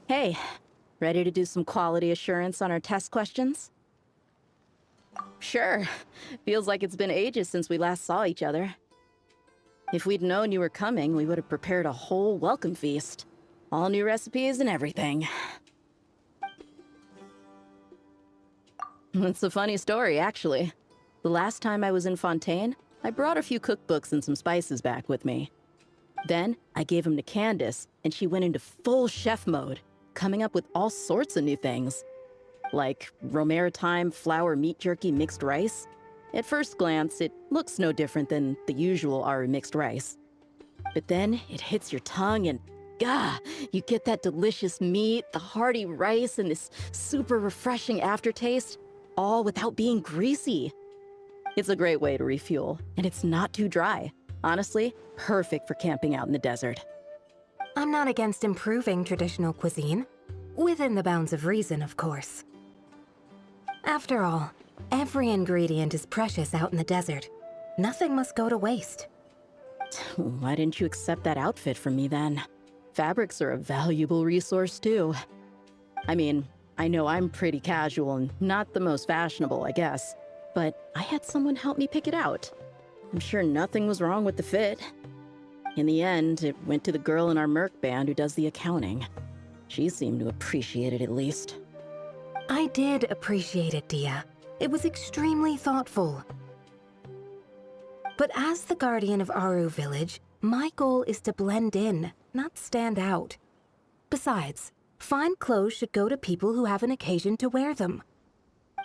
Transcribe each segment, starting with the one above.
Hey, ready to do some quality assurance on our test questions? Sure. Feels like it's been ages since we last saw each other. If we'd known you were coming, we would have prepared a whole welcome feast. All new recipes and everything. It's a funny story, actually. The last time I was in Fontaine, I brought a few cookbooks and some spices back with me. Then, I gave them to Candace, and she went into full chef mode, coming up with all sorts of new things. Like Romero thyme flour meat jerky mixed rice. At first glance, it looks no different than the usual Aru mixed rice. But then, it hits your tongue and, gah, you get that delicious meat, the hearty rice, and this super refreshing aftertaste, all without being greasy. It's a great way to refuel, and it's not too dry. Honestly, perfect for camping out in the desert. I'm not against improving traditional cuisine. Within the bounds of reason, of course. After all, every ingredient is precious out in the desert. Nothing must go to waste. Why didn't you accept that outfit from me then? Fabrics are a valuable resource too. I mean, I know I'm pretty casual and not the most fashionable, I guess. But I had someone help me pick it out. I'm sure nothing was wrong with the fit. In the end, it went to the girl in our Merc band who does the accounting. She seemed to appreciate it at least. I did appreciate it, Dia. It was extremely thoughtful. But as the guardian of Aru Village, my goal is to blend in, not stand out. Besides, fine clothes should go to people who have an occasion to wear them.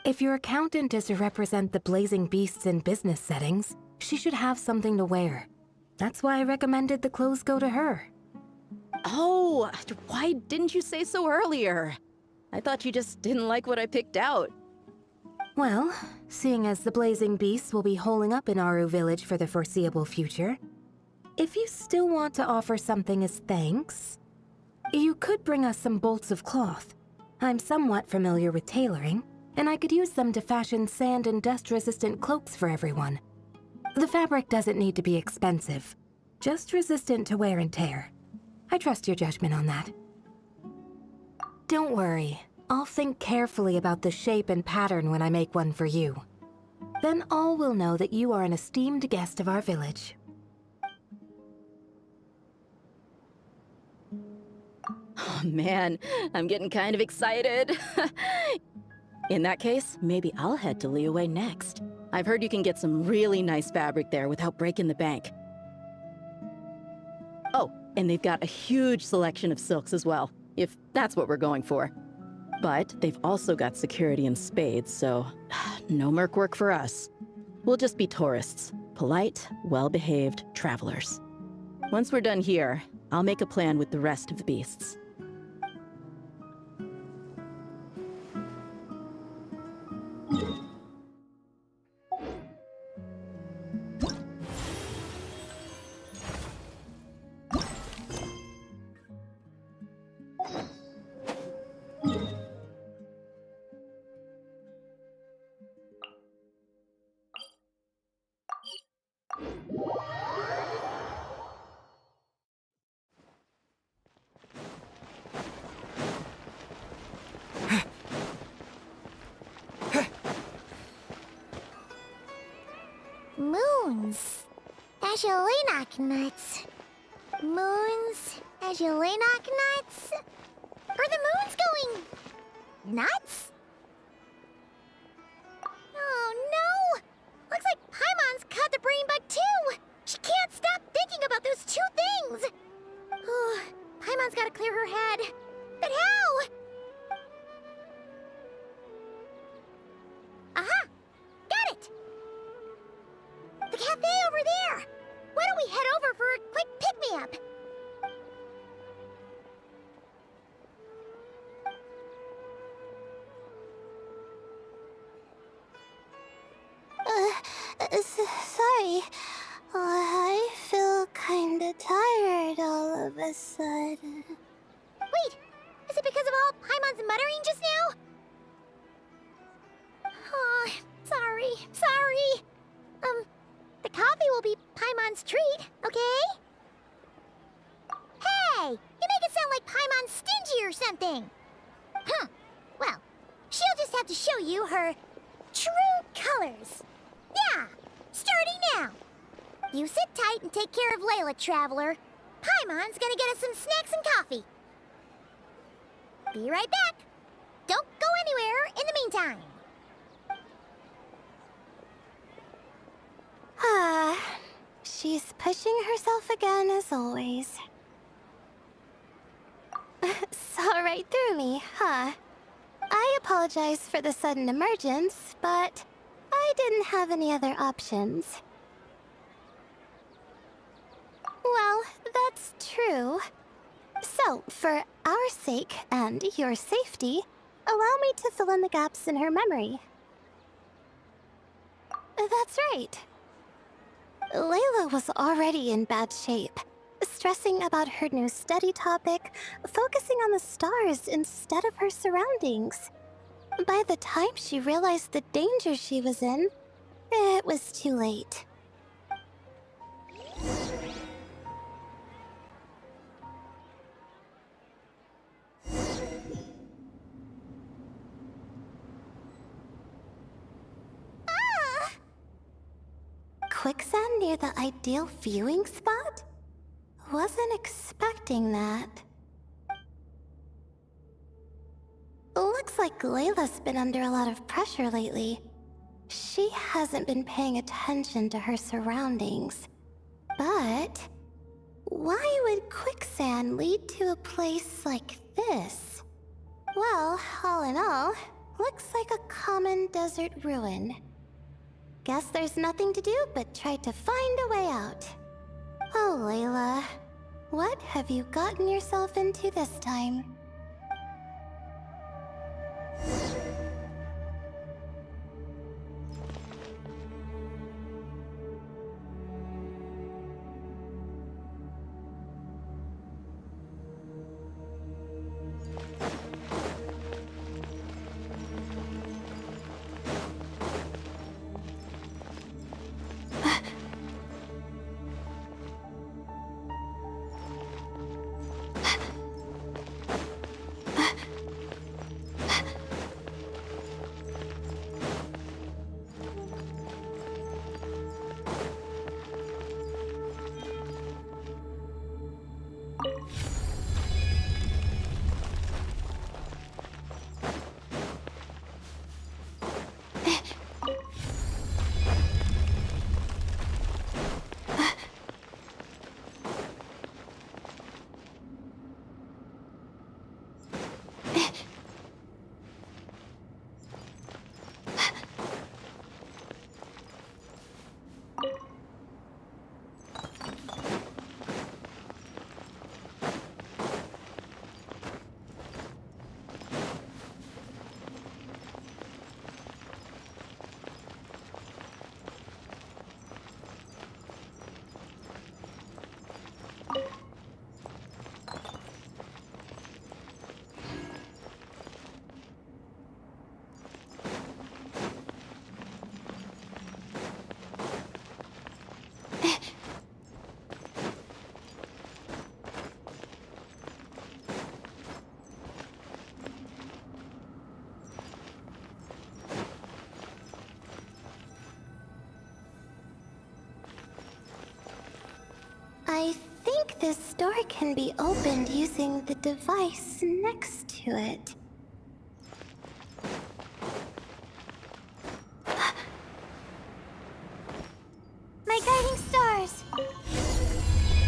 If your accountant is to represent the blazing beasts in business settings, she should have something to wear. That's why I recommended the clothes go to her. Oh, why didn't you say so earlier? I thought you just didn't like what I picked out. Well, seeing as the blazing beasts will be holing up in Aru Village for the foreseeable future, if you still want to offer something as thanks, you could bring us some bolts of cloth. I'm somewhat familiar with tailoring, and I could use them to fashion sand and dust-resistant cloaks for everyone. The fabric doesn't need to be expensive, just resistant to wear and tear. I trust your judgment on that. Don't worry, I'll think carefully about the shape and pattern when I make one for you. Then all will know that you are an esteemed guest of our village. Oh man, I'm getting kind of excited. In that case, maybe I'll head to Liyue next. I've heard you can get some really nice fabric there without breaking the bank. Oh, and they've got a huge selection of silks as well, if that's what we're going for. But they've also got security in spades, so no merc work for us. We'll just be tourists, polite, well-behaved travelers. Once we're done here, I'll make a plan with the rest of the beasts. Moons. Azulenak nuts. Moons. Azulenak nuts. Are the moons going nuts? Oh no! Looks like Paimon's caught the brain bug too! She can't stop thinking about those two things! Oh, Paimon's gotta clear her head. But how? Aha! Got it! The cafe over there! Why don't we head over for a quick pick-me-up? Sorry. I feel kinda tired all of a sudden. Wait! Is it because of all Paimon's muttering just now? Oh, to show you her true colors. Yeah, starting now. You sit tight and take care of Layla, Traveler. Paimon's gonna get us some snacks and coffee. Be right back. Don't go anywhere in the meantime. She's pushing herself again as always. Saw right through me, huh? I apologize for the sudden emergence, but I didn't have any other options. Well, that's true. So, for our sake and your safety, allow me to fill in the gaps in her memory. That's right. Layla was already in bad shape, stressing about her new study topic, focusing on the stars instead of her surroundings. By the time she realized the danger she was in, it was too late. Quicksand near the ideal viewing spot? Wasn't expecting that. Looks like Layla's been under a lot of pressure lately. She hasn't been paying attention to her surroundings. But why would quicksand lead to a place like this? Well, all in all, looks like a common desert ruin. Guess there's nothing to do but try to find a way out. Oh, Layla, what have you gotten yourself into this time? I think this door can be opened using the device next to it. My guiding stars!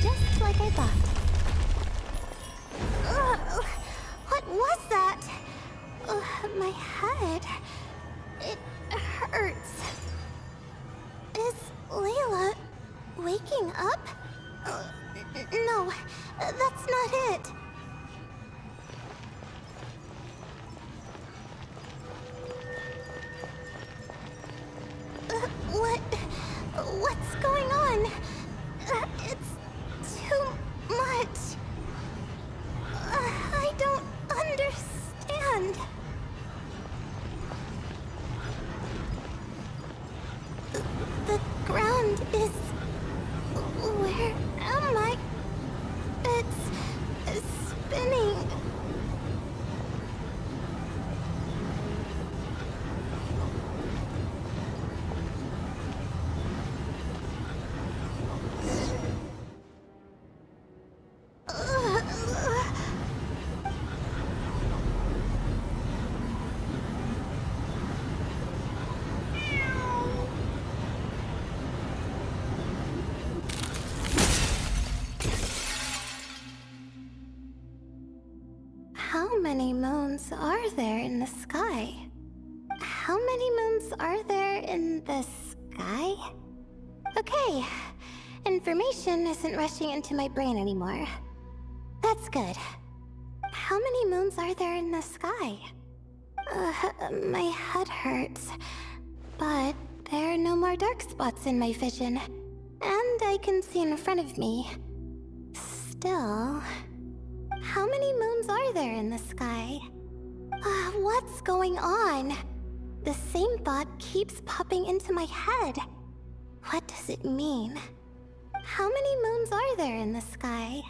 Just like I thought. Ugh, what was that? My head. It hurts. Is Layla waking up? No, that's not it. What's going on? It's too much. I don't understand. The ground is... Where am I? It's moons are there in the sky? How many moons are there in the sky? Okay, information isn't rushing into my brain anymore. That's good. How many moons are there in the sky? My head hurts, but there are no more dark spots in my vision, and I can see in front of me. Still, how many moons are there in the sky? What's going on? The same thought keeps popping into my head. What does it mean? How many moons are there in the sky?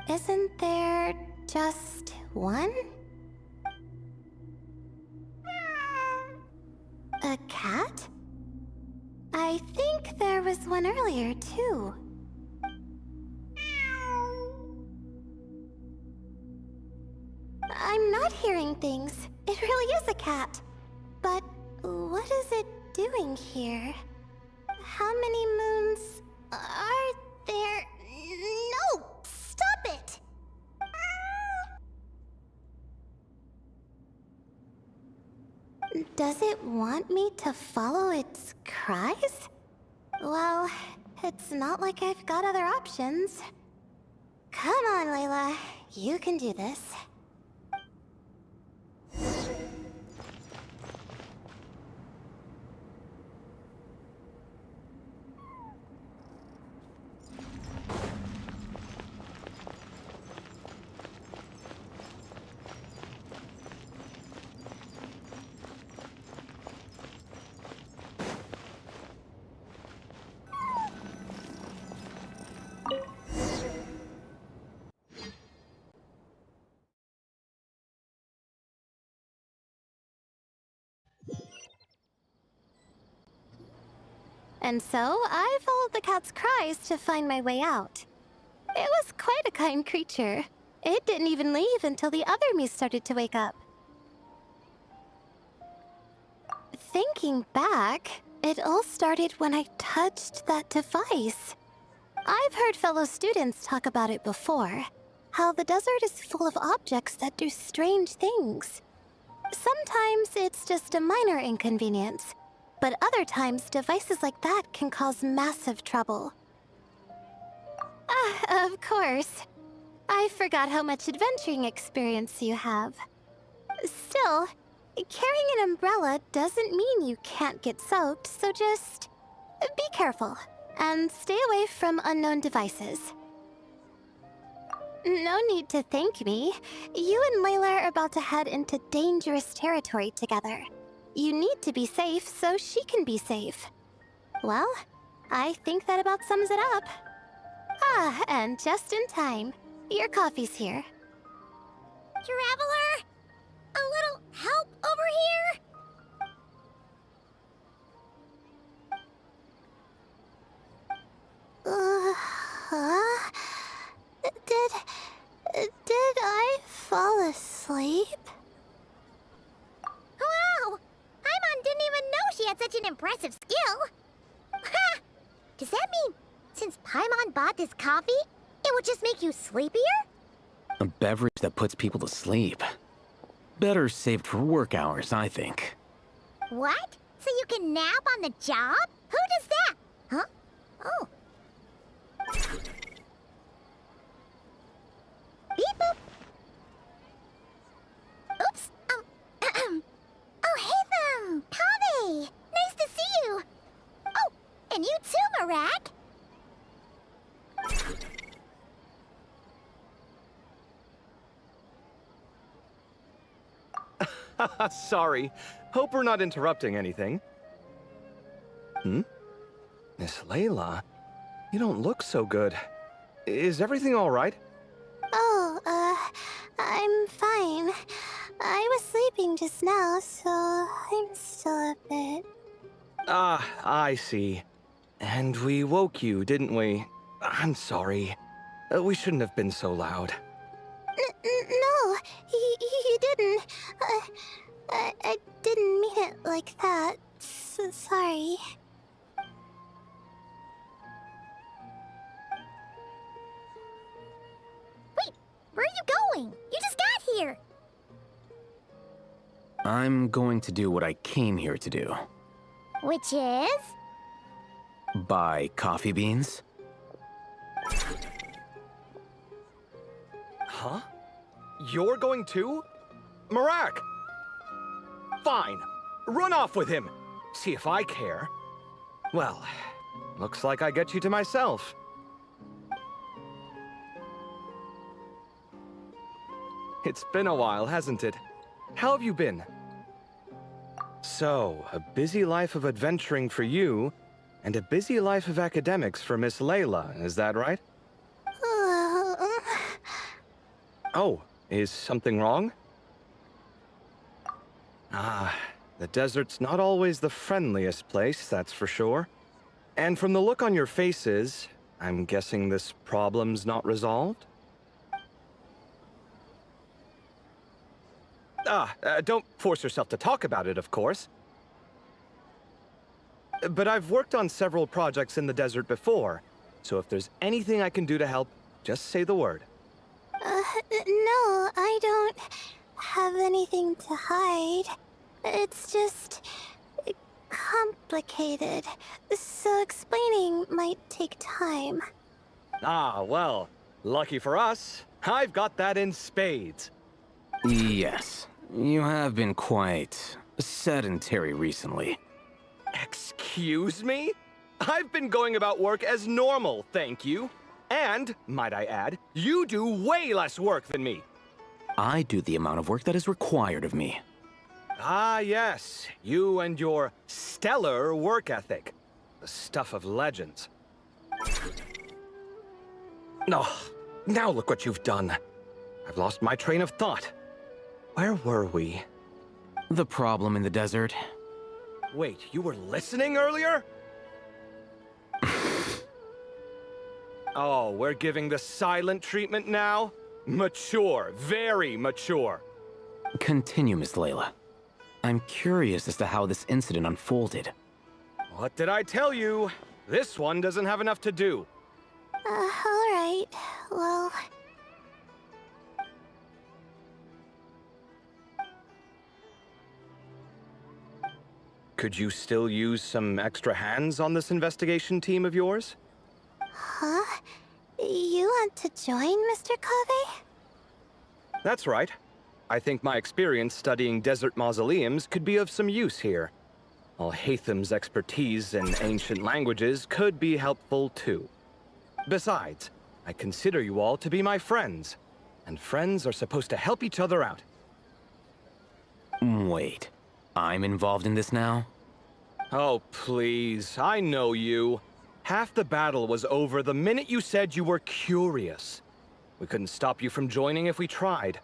Isn't there just one? A cat? I think there was one earlier, too. I'm not hearing things. It really is a cat. But what is it doing here? How many moons are there? No! Stop it! Does it want me to follow its cries? Well, it's not like I've got other options. Come on, Layla. You can do this. And so, I followed the cat's cries to find my way out. It was quite a kind creature. It didn't even leave until the other me started to wake up. Thinking back, it all started when I touched that device. I've heard fellow students talk about it before. How the desert is full of objects that do strange things. Sometimes it's just a minor inconvenience. But other times, devices like that can cause massive trouble. Of course. I forgot how much adventuring experience you have. Still, carrying an umbrella doesn't mean you can't get soaked, so just be careful and stay away from unknown devices. No need to thank me. You and Layla are about to head into dangerous territory together. You need to be safe so she can be safe. Well, I think that about sums it up. And just in time. Your coffee's here. Traveler? A little help over here? Did I fall asleep? Wow! Paimon didn't even know she had such an impressive skill! Ha! Does that mean since Paimon bought this coffee, it would just make you sleepier? A beverage that puts people to sleep. Better saved for work hours, I think. What? So you can nap on the job? Who does that? Huh? Oh. Beep boop. Oops. Oh, hey them! Kave! Nice to see you! Oh, and you too, Marak! Sorry. Hope we're not interrupting anything. Miss Layla, you don't look so good. Is everything all right? Oh, I'm fine. I was sleeping just now, so I'm still a bit... Ah, I see. And we woke you, didn't we? I'm sorry. We shouldn't have been so loud. No, you didn't. I didn't mean it like that. Sorry. Wait, where are you going? You just got here! I'm going to do what I came here to do. Which is? Buy coffee beans? Huh? You're going too? Marak! Fine. Run off with him. See if I care. Well, looks like I get you to myself. It's been a while, hasn't it? How have you been? So, a busy life of adventuring for you, and a busy life of academics for Miss Layla, is that right? Oh, is something wrong? Ah, the desert's not always the friendliest place, that's for sure. And from the look on your faces, I'm guessing this problem's not resolved? Don't force yourself to talk about it, of course. But I've worked on several projects in the desert before, so if there's anything I can do to help, just say the word. No, I don't have anything to hide. It's just complicated, so explaining might take time. Ah, well, lucky for us, I've got that in spades. Yes, you have been quite sedentary recently. Excuse me? I've been going about work as normal, thank you. And, might I add, you do way less work than me. I do the amount of work that is required of me. Ah, yes, you and your stellar work ethic. The stuff of legends. Oh, now look what you've done. I've lost my train of thought. Where were we? The problem in the desert. Wait, you were listening earlier? Oh, we're giving the silent treatment now? Mature, very mature. Continue, Miss Layla. I'm curious as to how this incident unfolded. What did I tell you? This one doesn't have enough to do. Alright. Well... Could you still use some extra hands on this investigation team of yours? Huh? You want to join, Mr. Cave? That's right. I think my experience studying desert mausoleums could be of some use here. Al-Haytham's expertise in ancient languages could be helpful too. Besides, I consider you all to be my friends, and friends are supposed to help each other out. Wait, I'm involved in this now? Oh, please, I know you. Half the battle was over the minute you said you were curious. We couldn't stop you from joining if we tried.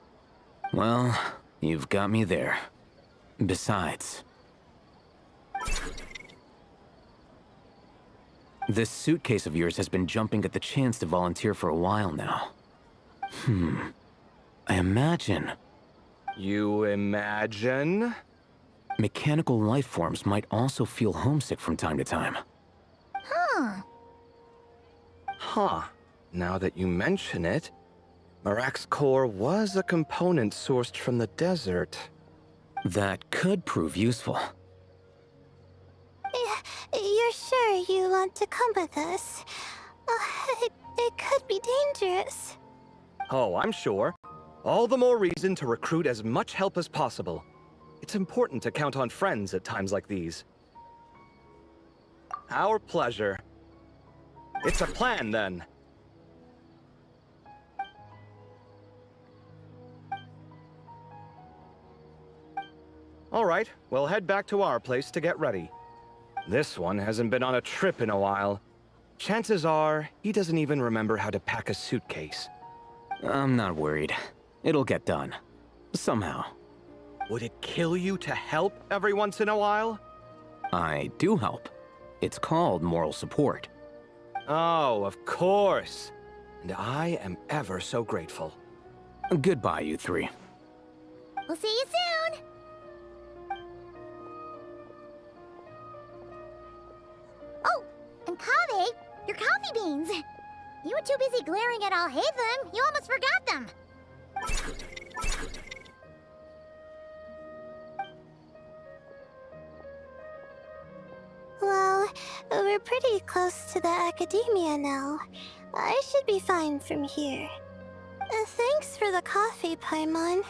Well, you've got me there. Besides... this suitcase of yours has been jumping at the chance to volunteer for a while now. I imagine... You imagine? mechanical life forms might also feel homesick from time to time. Huh. Now that you mention it, Marak's core was a component sourced from the desert. That could prove useful. You're sure you want to come with us? It could be dangerous. Oh, I'm sure. All the more reason to recruit as much help as possible. It's important to count on friends at times like these. Our pleasure. It's a plan, then. All right, we'll head back to our place to get ready. This one hasn't been on a trip in a while. Chances are, he doesn't even remember how to pack a suitcase. I'm not worried. It'll get done. Somehow. Would it kill you to help every once in a while? I do help. It's called moral support. Oh, of course. And I am ever so grateful. Goodbye, you three. We'll see you soon! Oh, and Kaveh, your coffee beans! You were too busy glaring at Al-Haytham, you almost forgot them! We're pretty close to the academia now. I should be fine from here. Thanks for the coffee, Paimon.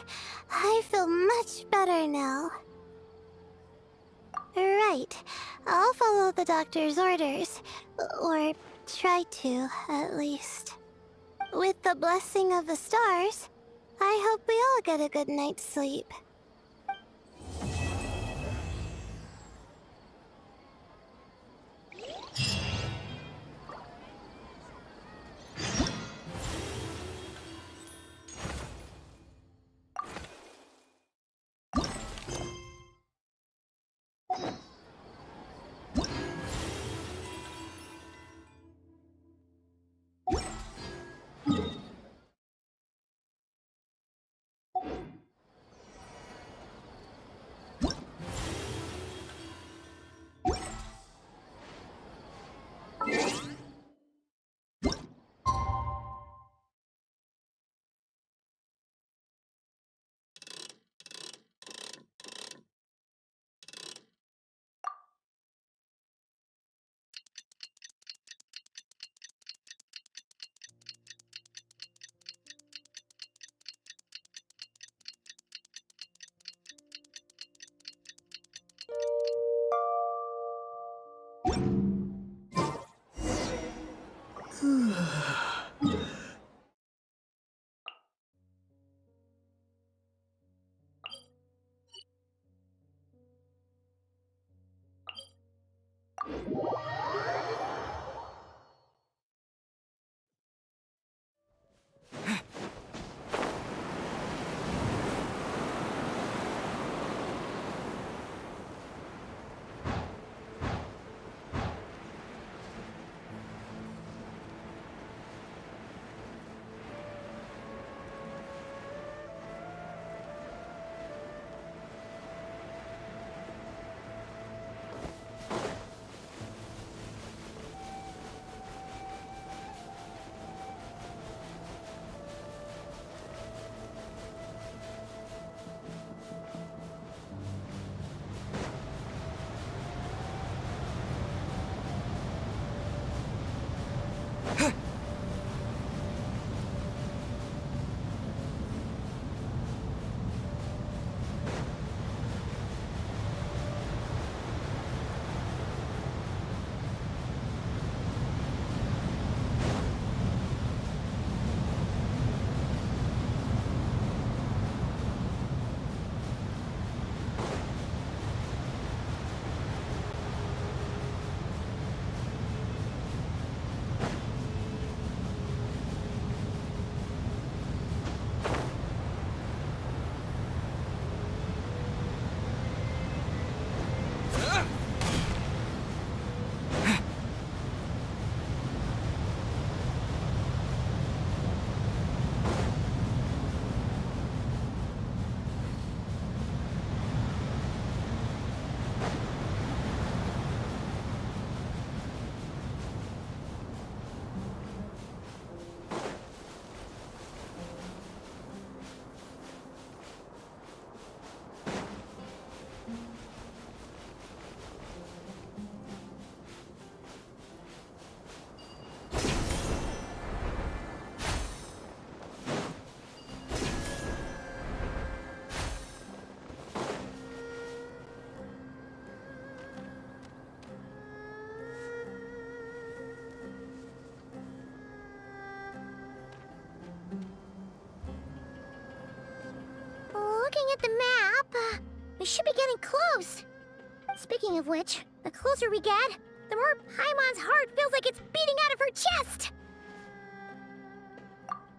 I feel much better now. Right. I'll follow the doctor's orders. Or try to, at least. With the blessing of the stars, I hope we all get a good night's sleep. Looking at the map, we should be getting close. Speaking of which, the closer we get, the more Paimon's heart feels like it's beating out of her chest.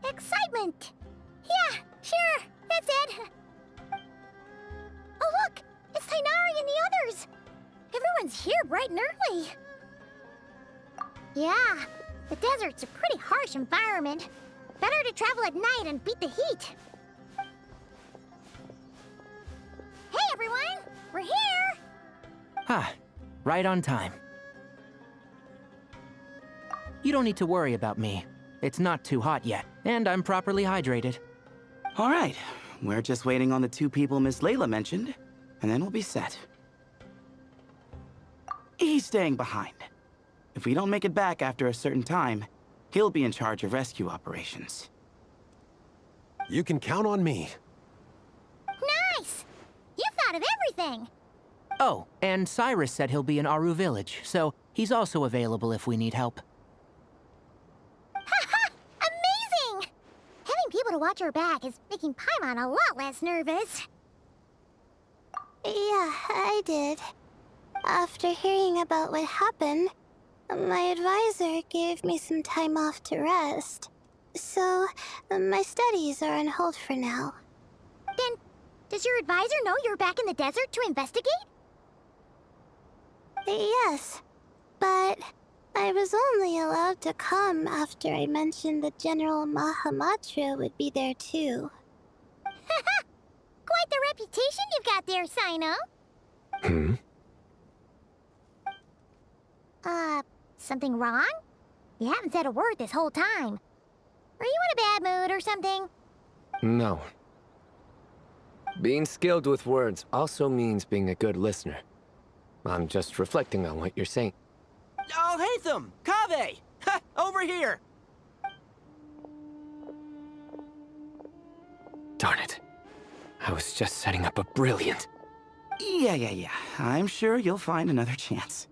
Excitement! Yeah, sure, that's it. Oh look, it's Tainari and the others. Everyone's here bright and early. Yeah, the desert's a pretty harsh environment. Better to travel at night and beat the heat. Hey everyone, we're here! Ah, right on time. You don't need to worry about me. It's not too hot yet, and I'm properly hydrated. All right, we're just waiting on the two people Miss Layla mentioned, and then we'll be set. He's staying behind. If we don't make it back after a certain time, he'll be in charge of rescue operations. You can count on me. Nice! You thought of everything! Oh, and Cyrus said he'll be in Aru Village, so he's also available if we need help. Haha! Amazing! Having people to watch your back is making Paimon a lot less nervous. Yeah, I did. After hearing about what happened, my advisor gave me some time off to rest. So, my studies are on hold for now. Then, does your advisor know you're back in the desert to investigate? Yes, but I was only allowed to come after I mentioned that General Mahamatra would be there too. Haha! Quite the reputation you've got there, Sino. Something wrong? You haven't said a word this whole time. Are you in a bad mood or something? No. Being skilled with words also means being a good listener. I'm just reflecting on what you're saying. Oh, Hatham! Kaveh! Ha! Over here! Darn it. I was just setting up a brilliant... Yeah. I'm sure you'll find another chance.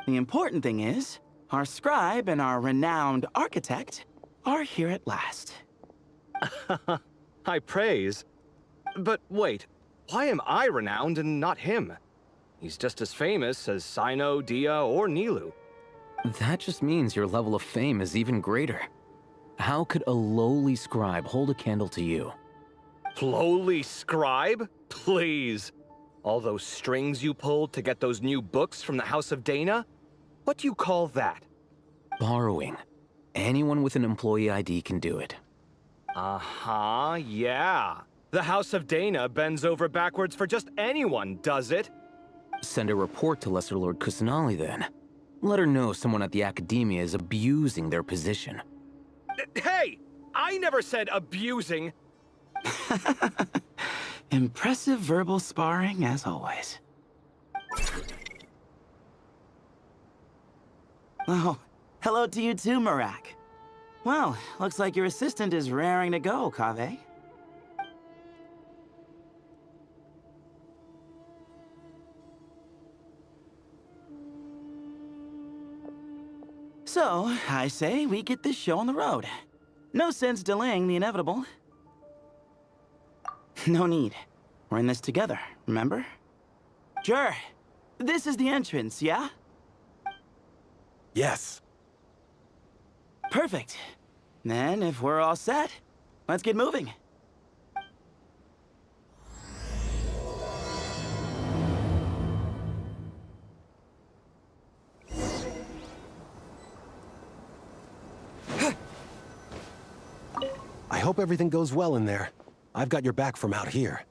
The important thing is, our scribe and our renowned architect are here at last. High praise. But wait, why am I renowned and not him? He's just as famous as Sino, Dia, or Nilu. That just means your level of fame is even greater. How could a lowly scribe hold a candle to you? Lowly scribe? Please. All those strings you pulled to get those new books from the House of Dana? What do you call that? Borrowing. Anyone with an employee ID can do it. Uh-huh, yeah. The House of Dana bends over backwards for just anyone, does it? Send a report to Lesser Lord Kusanali then. Let her know someone at the Academia is abusing their position. Hey! I never said abusing. Impressive verbal sparring, as always. Oh, hello to you too, Marak. Well, looks like your assistant is raring to go, Kaveh. So, I say we get this show on the road. No sense delaying the inevitable. No need. We're in this together, remember? Sure. This is the entrance, yeah? Yes. Perfect. Then, if we're all set, let's get moving. I hope everything goes well in there. I've got your back from out here.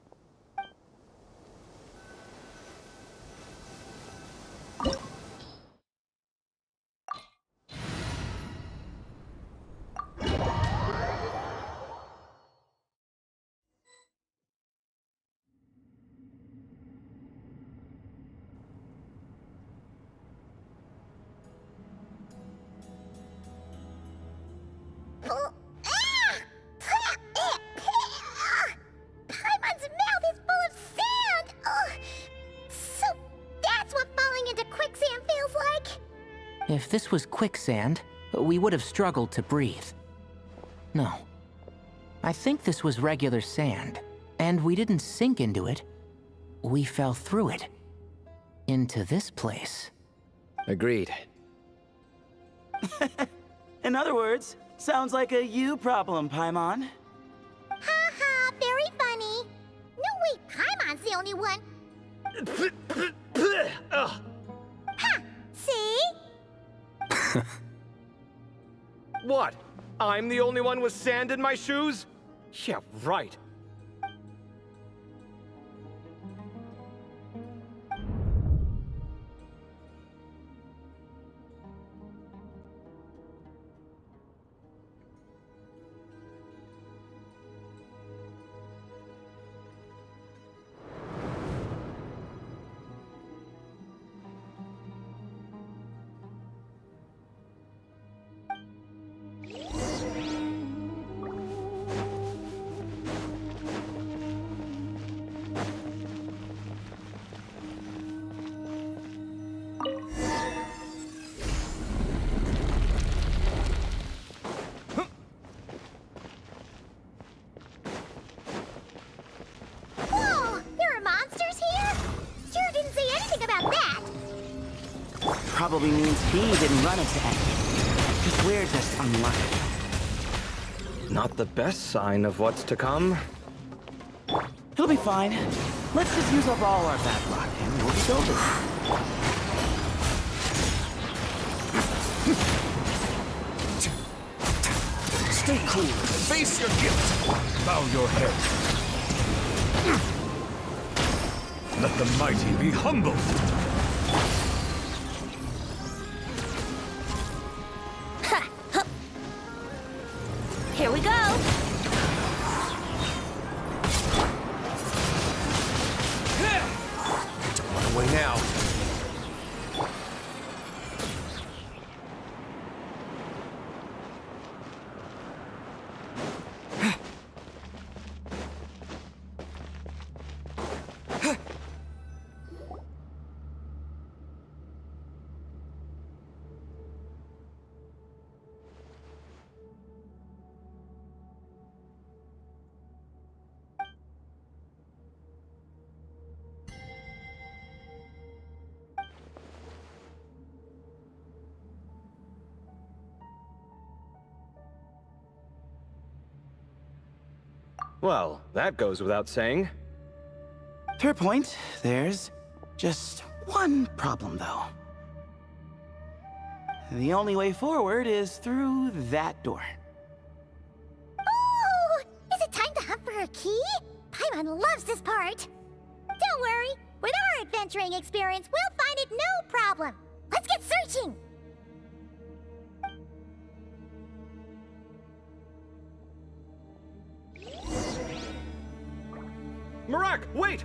Paimon's mouth is full of sand! Ugh. So that's what falling into quicksand feels like? If this was quicksand, we would have struggled to breathe. No. I think this was regular sand, and we didn't sink into it. We fell through it. Into this place. Agreed. In other words, sounds like a you problem, Paimon. Ha ha, very funny. No way, Paimon's the only one. Ugh. Ha! See? What? I'm the only one with sand in my shoes? Yeah, right. probably means he didn't run into anything. Just we're just unlucky. Not the best sign of what's to come. He'll be fine. Let's just use up all our bad luck, and we'll be golden. Stay cool and face your guilt. Bow your head. Let the mighty be humbled. Here we go. Don't run away now. Well, that goes without saying. Fair point. There's just one problem, though. The only way forward is through that door. Oh! Is it time to hunt for a key? Paimon loves this part. Don't worry. With our adventuring experience, we'll find it no problem. Let's get searching. Marak, wait!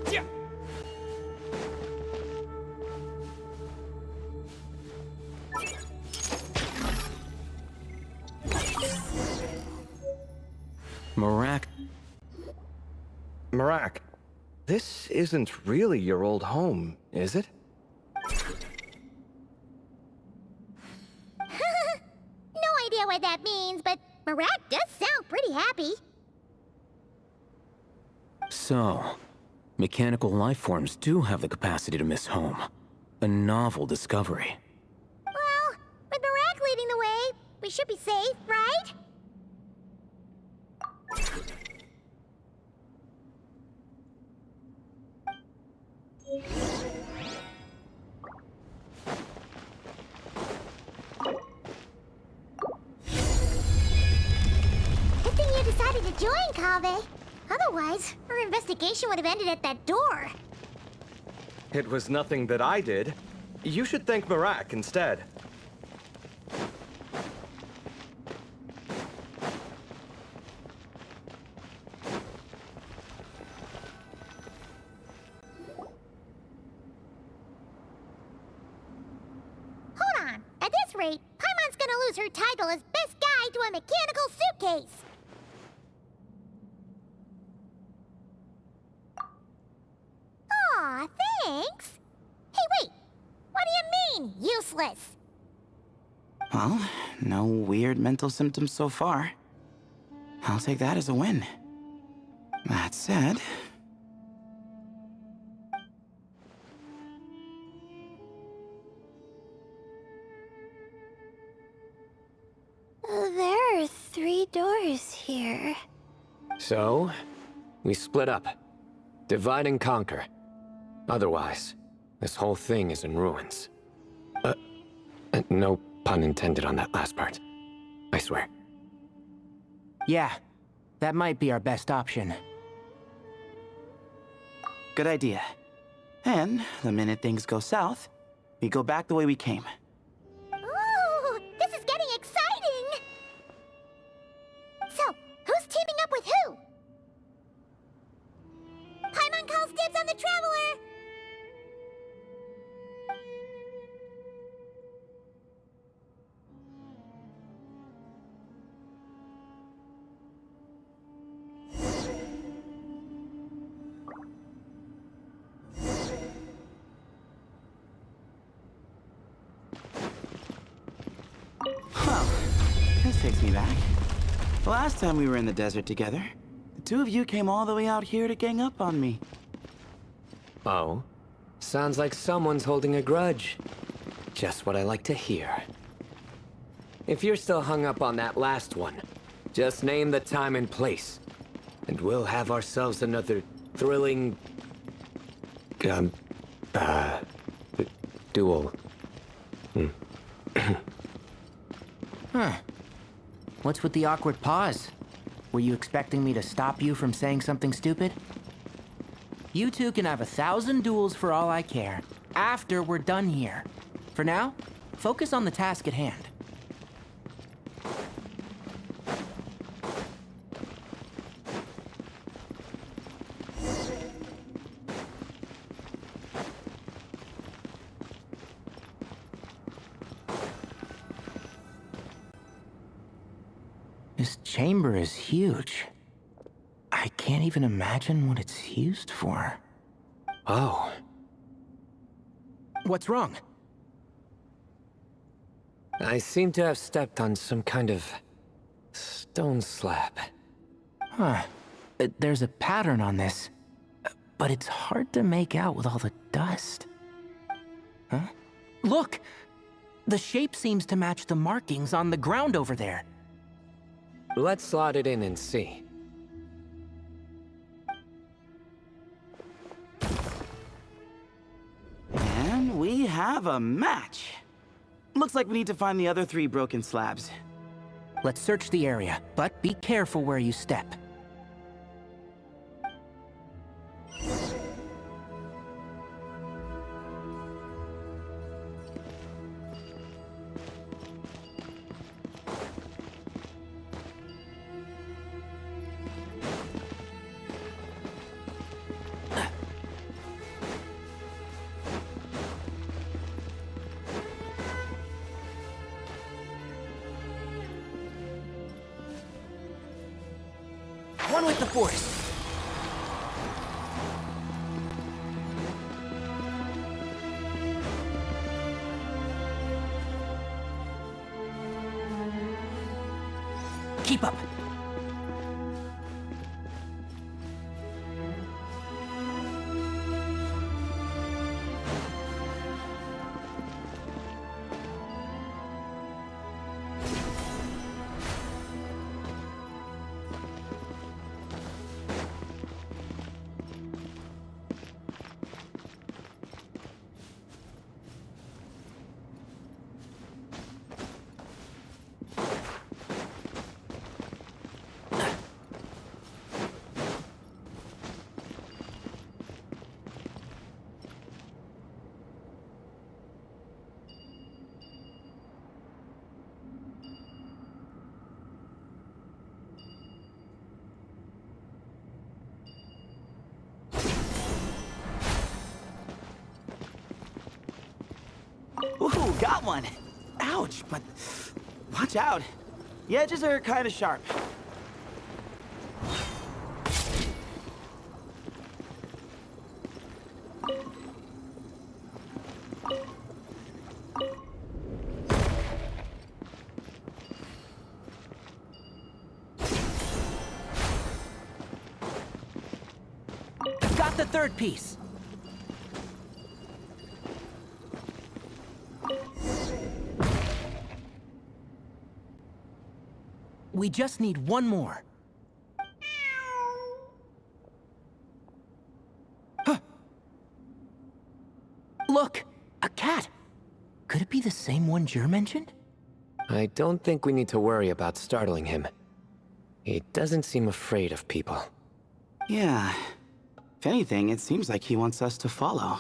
Yeah. Marak. Marak, this isn't really your old home, is it? No idea what that means, but Marak does sound pretty happy. So, mechanical life forms do have the capacity to miss home. A novel discovery. Well, with Marak leading the way, we should be safe, right? Good thing you decided to join, Kaveh. Otherwise, our investigation would have ended at that door. It was nothing that I did. You should thank Marak instead. Hold on. At this rate, Paimon's gonna lose her title as best guide to a mechanical suitcase. Aw, thanks. Hey, wait. What do you mean, useless? Well, no weird mental symptoms so far. I'll take that as a win. That said... There are 3 doors here. So, we split up. Divide and conquer. Otherwise, this whole thing is in ruins. No pun intended on that last part. I swear. Yeah, that might be our best option. Good idea. And the minute things go south, we go back the way we came. Ooh, this is getting exciting! So, who's teaming up with who? Paimon calls dibs on the Traveler! This takes me back. The last time we were in the desert together, the two of you came all the way out here to gang up on me. Oh? Sounds like someone's holding a grudge. Just what I like to hear. If you're still hung up on that last one, just name the time and place, and we'll have ourselves another thrilling... duel. Huh. What's with the awkward pause? Were you expecting me to stop you from saying something stupid? You two can have 1,000 duels for all I care, after we're done here. For now, focus on the task at hand. This chamber is huge. I can't even imagine what it's used for. Oh. What's wrong? I seem to have stepped on some kind of stone slab. Huh. There's a pattern on this, but it's hard to make out with all the dust. Huh? Look! The shape seems to match the markings on the ground over there. Let's slot it in and see. And we have a match. Looks like we need to find the other 3 broken slabs. Let's search the area, but be careful where you step. One with the force. Keep up. Ooh, got one! Ouch, but watch out. The edges are kind of sharp. Got the third piece. We just need one more. Huh. Look, a cat. Could it be the same one Jer mentioned? I don't think we need to worry about startling him. He doesn't seem afraid of people. Yeah. If anything, it seems like he wants us to follow.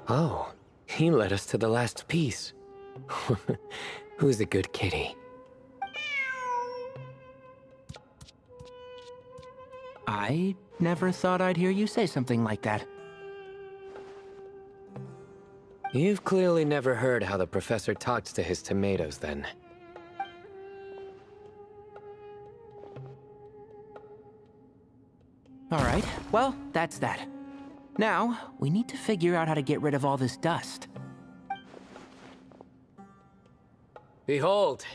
Oh, he led us to the last piece. Who's a good kitty? I never thought I'd hear you say something like that. You've clearly never heard how the professor talks to his tomatoes, then. Alright, well, that's that. Now, we need to figure out how to get rid of all this dust. Behold,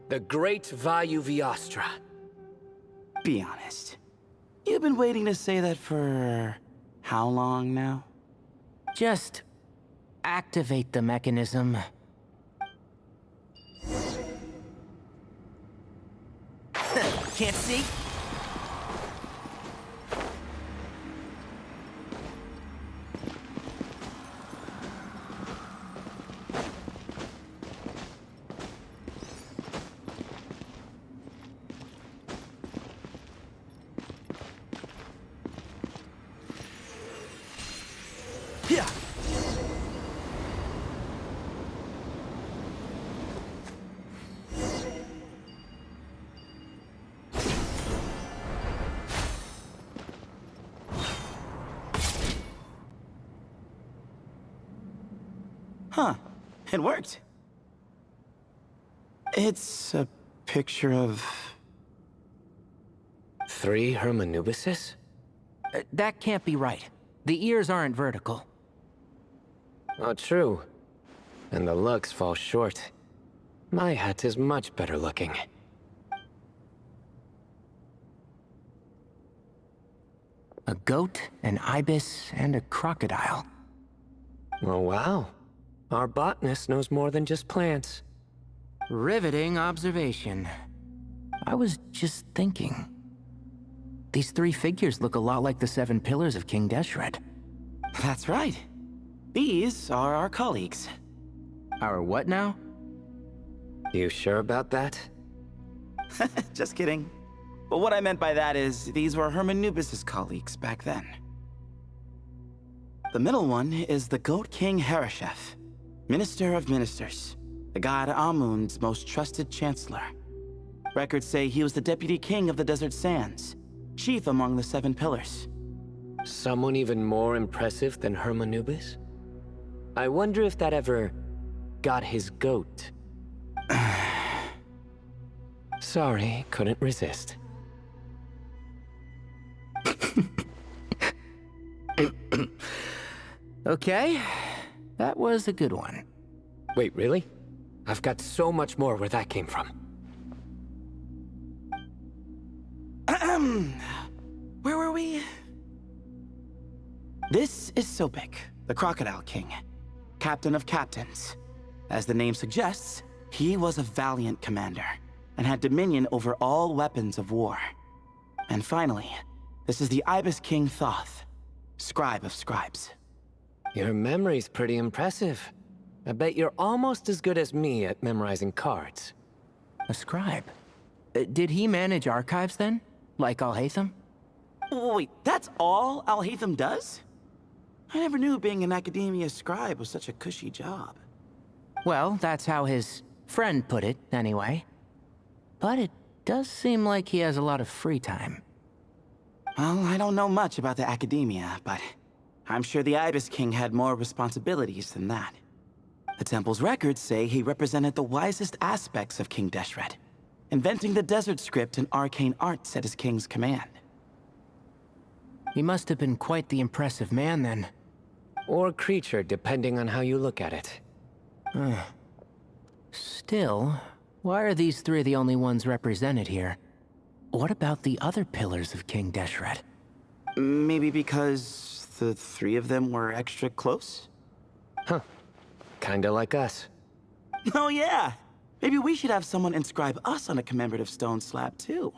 the great Vayuviastra. Be honest. You've been waiting to say that for how long now? Just activate the mechanism. Can't see? Yeah. Huh. It worked. It's a picture of... 3 Hermanubises? That can't be right. The ears aren't vertical. Oh, true. And the looks fall short. My hat is much better looking. A goat, an ibis, and a crocodile. Oh, wow. Our botanist knows more than just plants. Riveting observation. I was just thinking. These 3 figures look a lot like the 7 pillars of King Deshret. That's right. These are our colleagues. Our what now? You sure about that? Just kidding. But what I meant by that is, these were Hermanubis' colleagues back then. The middle one is the Goat King Hereshef, Minister of Ministers, the god Amun's most trusted chancellor. Records say he was the deputy king of the Desert Sands, chief among the 7 pillars. Someone even more impressive than Hermanubis? I wonder if that ever got his goat. Sorry, couldn't resist. Okay, that was a good one. Wait, really? I've got so much more where that came from. Where were we? This is Sobek, the Crocodile King, captain of captains. As the name suggests, he was a valiant commander and had dominion over all weapons of war. And finally, this is the Ibis King Thoth, scribe of scribes. Your memory's pretty impressive. I bet you're almost as good as me at memorizing cards. A scribe? Did he manage archives then? Like Alhaitham? Wait, that's all Alhaitham does? I never knew being an academia scribe was such a cushy job. Well, that's how his friend put it, anyway. But it does seem like he has a lot of free time. Well, I don't know much about the academia, but I'm sure the Ibis King had more responsibilities than that. The temple's records say he represented the wisest aspects of King Deshret, inventing the desert script and arcane arts at his king's command. He must have been quite the impressive man then. Or creature, depending on how you look at it. Still, why are these 3 the only ones represented here? What about the other pillars of King Deshret? Maybe because the 3 of them were extra close? Huh. Kinda like us. Oh yeah! Maybe we should have someone inscribe us on a commemorative stone slab too.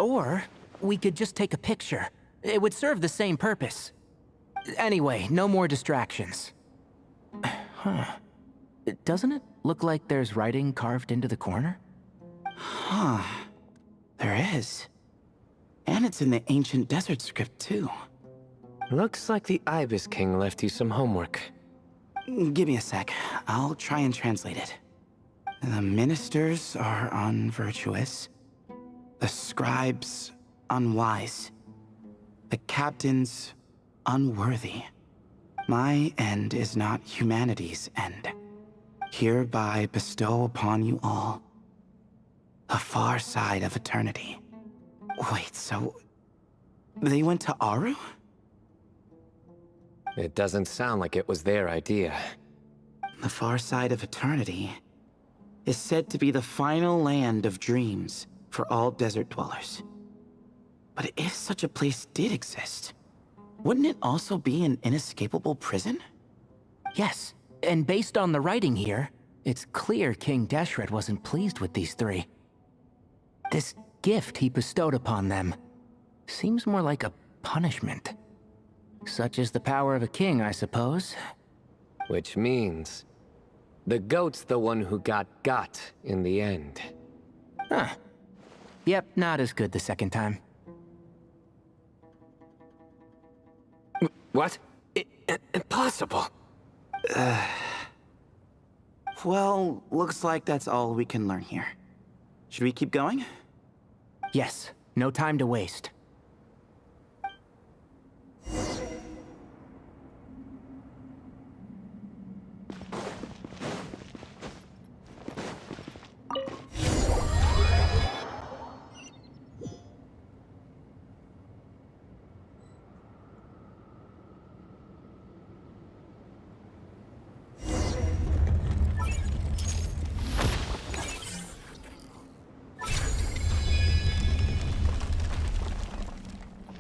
Or we could just take a picture. It would serve the same purpose. Anyway, no more distractions. Huh. Doesn't it look like there's writing carved into the corner? Huh. There is. And it's in the ancient desert script too. Looks like the Ibis King left you some homework. Give me a sec. I'll try and translate it. The ministers are unvirtuous. The scribes unwise. The captains unworthy. My end is not humanity's end. Hereby bestow upon you all the far side of eternity. Wait, so they went to Aru? It doesn't sound like it was their idea. The far side of eternity is said to be the final land of dreams for all desert dwellers. But if such a place did exist, wouldn't it also be an inescapable prison? Yes, and based on the writing here, it's clear King Deshret wasn't pleased with these three. This gift he bestowed upon them seems more like a punishment. Such is the power of a king, I suppose. Which means the goat's the one who got in the end. Huh. Yep, not as good the second time. What? Impossible. Well, looks like that's all we can learn here. Should we keep going? Yes, no time to waste.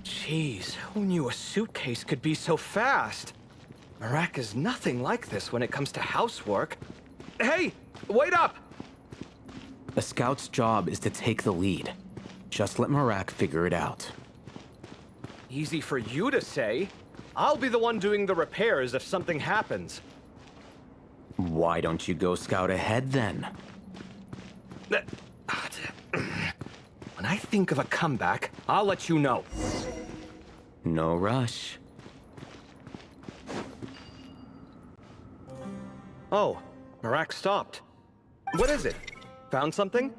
Jeez, who knew a suitcase could be so fast? Marak is nothing like this when it comes to housework. Hey, wait up! A scout's job is to take the lead. Just let Marak figure it out. Easy for you to say. I'll be the one doing the repairs if something happens. Why don't you go scout ahead then? When I think of a comeback, I'll let you know. No rush. Oh, Marak stopped. What is it? Found something?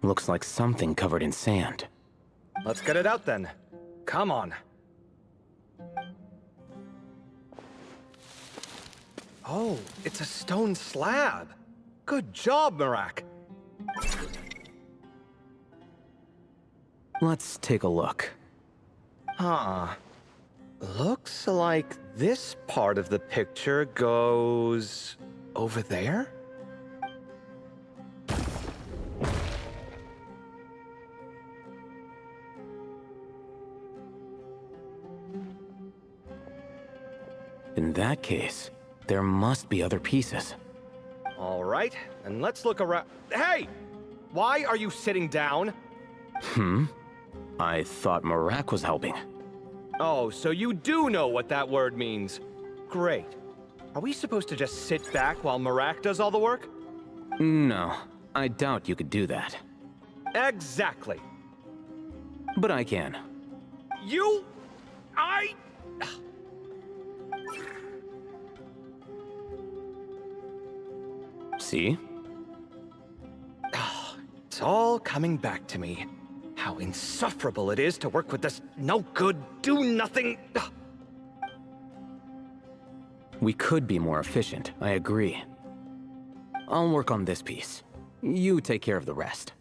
Looks like something covered in sand. Let's get it out then. Come on. Oh, it's a stone slab. Good job, Marak. Let's take a look. Huh. Looks like this part of the picture goes over there? In that case, there must be other pieces. All right, and let's look around. Hey! Why are you sitting down? I thought Marak was helping. Oh, so you do know what that word means. Great. Are we supposed to just sit back while Marak does all the work? No, I doubt you could do that. Exactly. But I can. See? It's all coming back to me. How insufferable it is to work with this no-good, do-nothing... We could be more efficient, I agree. I'll work on this piece. You take care of the rest.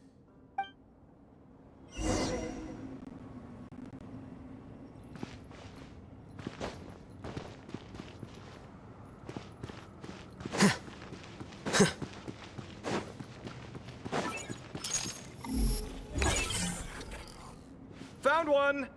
Found one!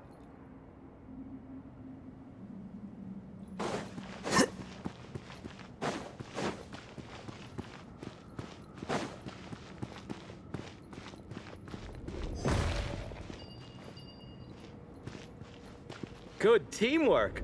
Good teamwork.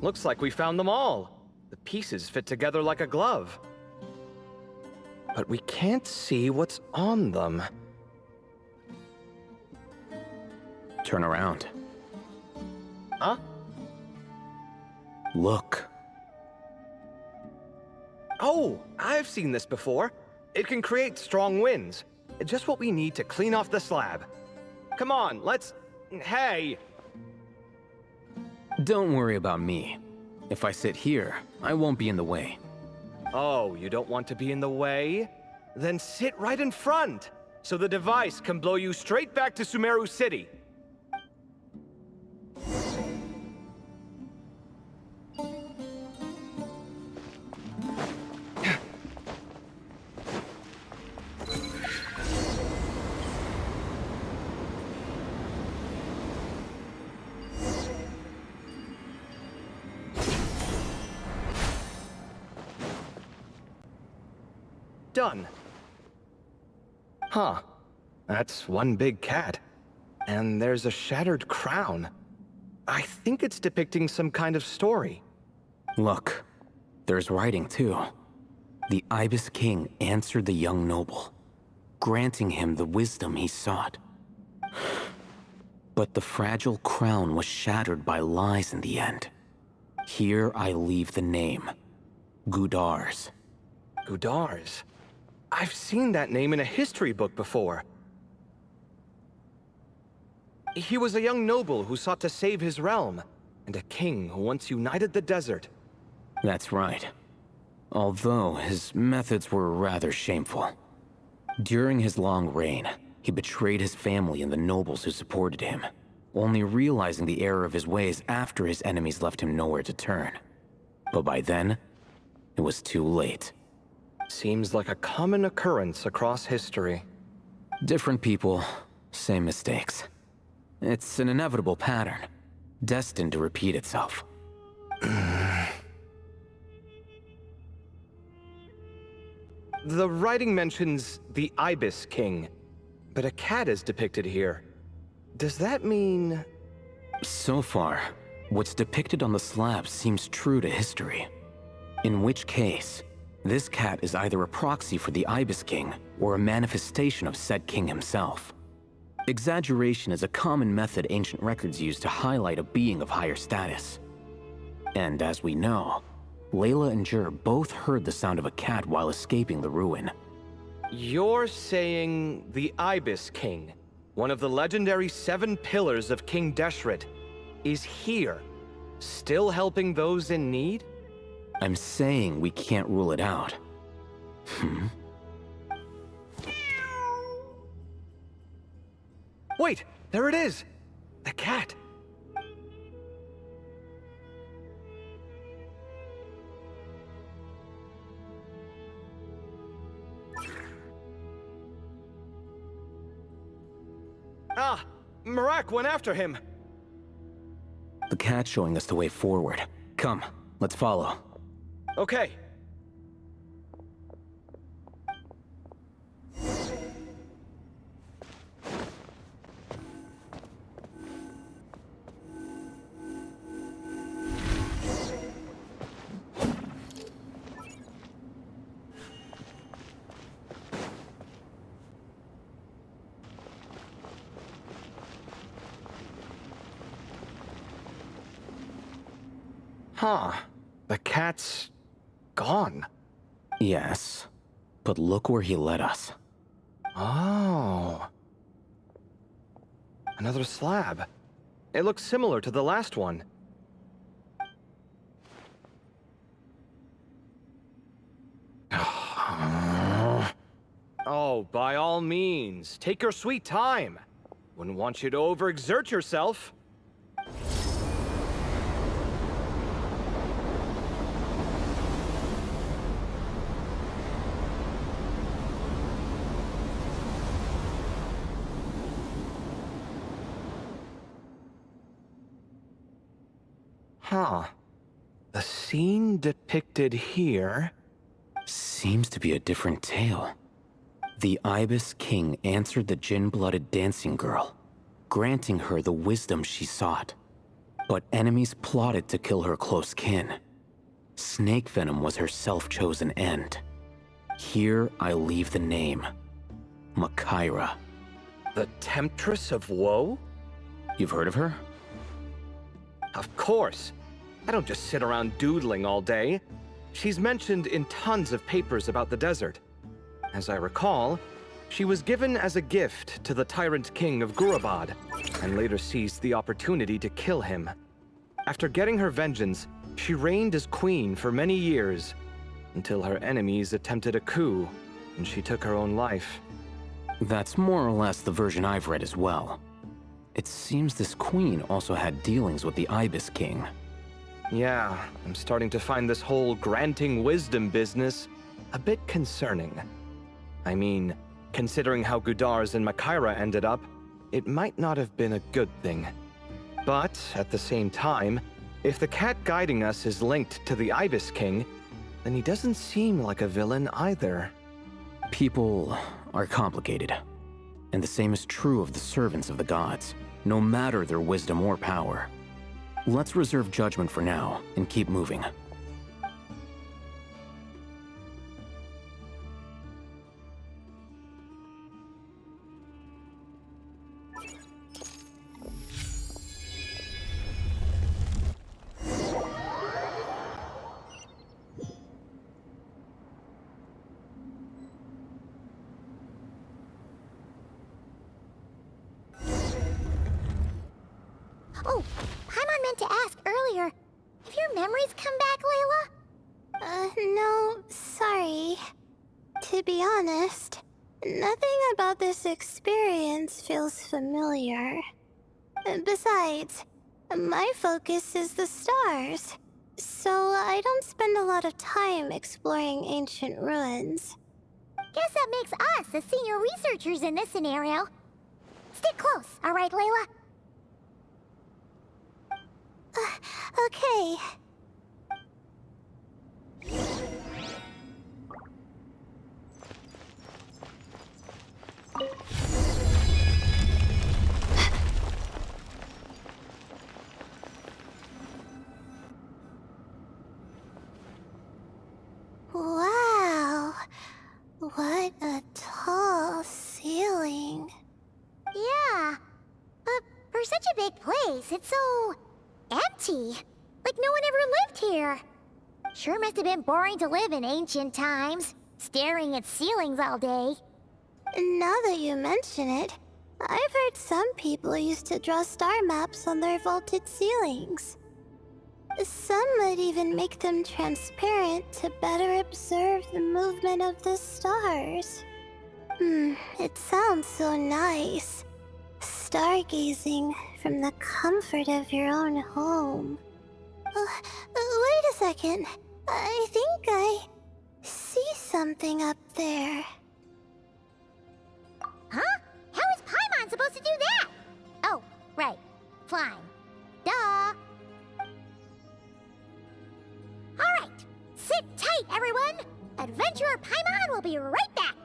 Looks like we found them all. The pieces fit together like a glove. But we can't see what's on them. Turn around. Huh? Look. Oh, I've seen this before. It can create strong winds. Just what we need to clean off the slab. Come on, let's... Hey! Don't worry about me. If I sit here, I won't be in the way. Oh, you don't want to be in the way? Then sit right in front, so the device can blow you straight back to Sumeru City. Done. Huh. That's one big cat. And there's a shattered crown. I think it's depicting some kind of story. Look, there's writing too. The Ibis King answered the young noble, granting him the wisdom he sought. But the fragile crown was shattered by lies in the end. Here I leave the name, Gudars. Gudars. I've seen that name in a history book before. He was a young noble who sought to save his realm, and a king who once united the desert. That's right. Although his methods were rather shameful. During his long reign, he betrayed his family and the nobles who supported him, only realizing the error of his ways after his enemies left him nowhere to turn. But by then, it was too late. Seems like a common occurrence across history. Different people, same mistakes. It's an inevitable pattern, destined to repeat itself. The writing mentions the Ibis King, but a cat is depicted here. Does that mean... So far, what's depicted on the slab seems true to history. In which case, this cat is either a proxy for the Ibis King or a manifestation of said king himself. Exaggeration is a common method ancient records use to highlight a being of higher status. And as we know, Layla and Jur both heard the sound of a cat while escaping the ruin. You're saying the Ibis King, one of the legendary 7 pillars of King Deshret, is here, still helping those in need? I'm saying we can't rule it out. Wait, there it is! The cat! Ah! Marak went after him! The cat's showing us the way forward. Come, let's follow. Okay. Huh. The cat's... gone. Yes, but look where he led us. Oh. Another slab. It looks similar to the last one. Oh, by all means, take your sweet time. Wouldn't want you to overexert yourself. Huh. The scene depicted here... Seems to be a different tale. The Ibis King answered the gin-blooded dancing girl, granting her the wisdom she sought. But enemies plotted to kill her close kin. Snake venom was her self-chosen end. Here I leave the name. Makaira. The Temptress of Woe? You've heard of her? Of course. I don't just sit around doodling all day. She's mentioned in tons of papers about the desert. As I recall, she was given as a gift to the Tyrant King of Gurabad, and later seized the opportunity to kill him. After getting her vengeance, she reigned as queen for many years, until her enemies attempted a coup, and she took her own life. That's more or less the version I've read as well. It seems this queen also had dealings with the Ibis King. Yeah, I'm starting to find this whole granting wisdom business a bit concerning. I mean, considering how Gudars and Makaira ended up, it might not have been a good thing. But, at the same time, if the cat guiding us is linked to the Ibis King, then he doesn't seem like a villain either. People are complicated. And the same is true of the servants of the gods, no matter their wisdom or power. Let's reserve judgment for now, and keep moving. Oh, Paimon meant to ask earlier. Have your memories come back, Layla? No, sorry. To be honest, nothing about this experience feels familiar. Besides, my focus is the stars, so I don't spend a lot of time exploring ancient ruins. Guess that makes us the senior researchers in this scenario. Stick close, all right, Layla? Okay. Wow. What a tall ceiling. Yeah. But for such a big place, it's so empty. Like no one ever lived here. Sure must have been boring to live in ancient times, staring at ceilings all day. Now that you mention it, I've heard some people used to draw star maps on their vaulted ceilings. Some might even make them transparent to better observe the movement of the stars. It sounds so nice. Stargazing from the comfort of your own home. Wait a second. I think I see something up there. Huh? How is Paimon supposed to do that? Oh, right. Flying. Duh. Alright. Sit tight, everyone. Adventurer Paimon will be right back.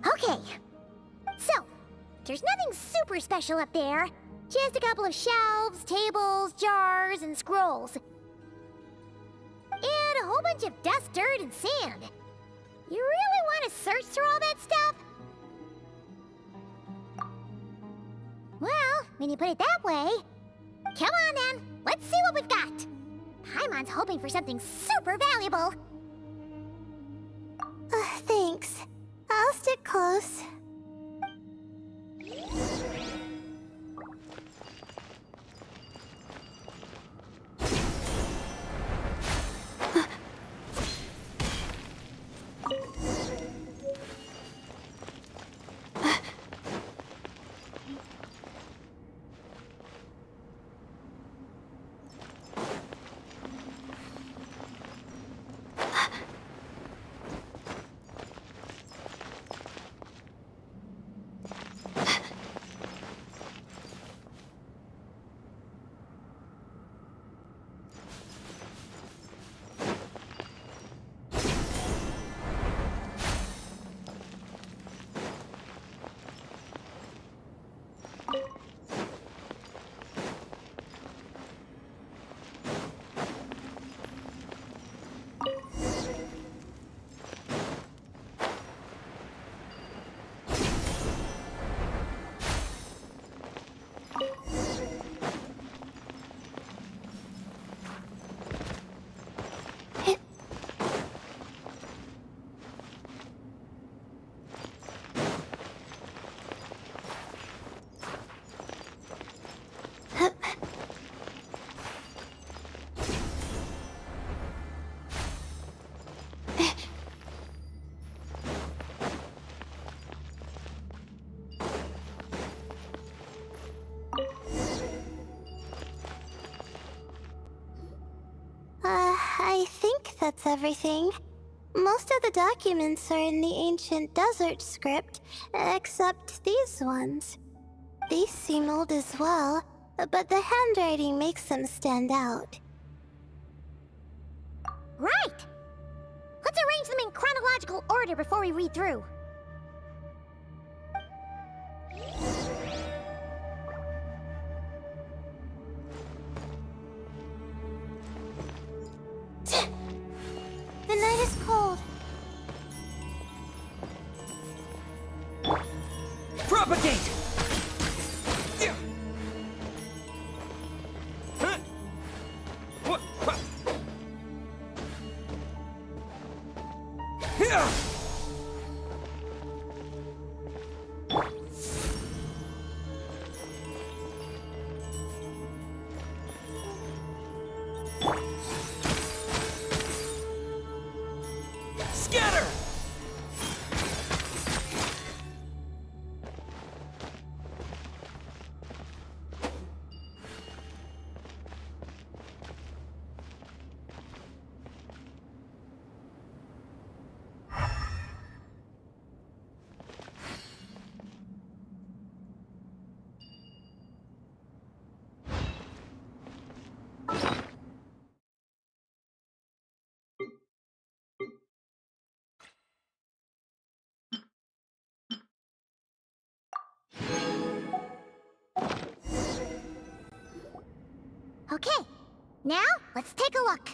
Okay. So, there's nothing super special up there. Just a couple of shelves, tables, jars, and scrolls. And a whole bunch of dust, dirt, and sand. You really want to search through all that stuff? Well, when you put it that way... Come on then, let's see what we've got. Paimon's hoping for something super valuable. Thanks. I'll stick close. that's everything. Most of the documents are in the ancient desert script, except these ones. These seem old as well, but the handwriting makes them stand out. Right! Let's arrange them in chronological order before we read through. The night is cold. Propagate! Scatter! Okay, now let's take a look.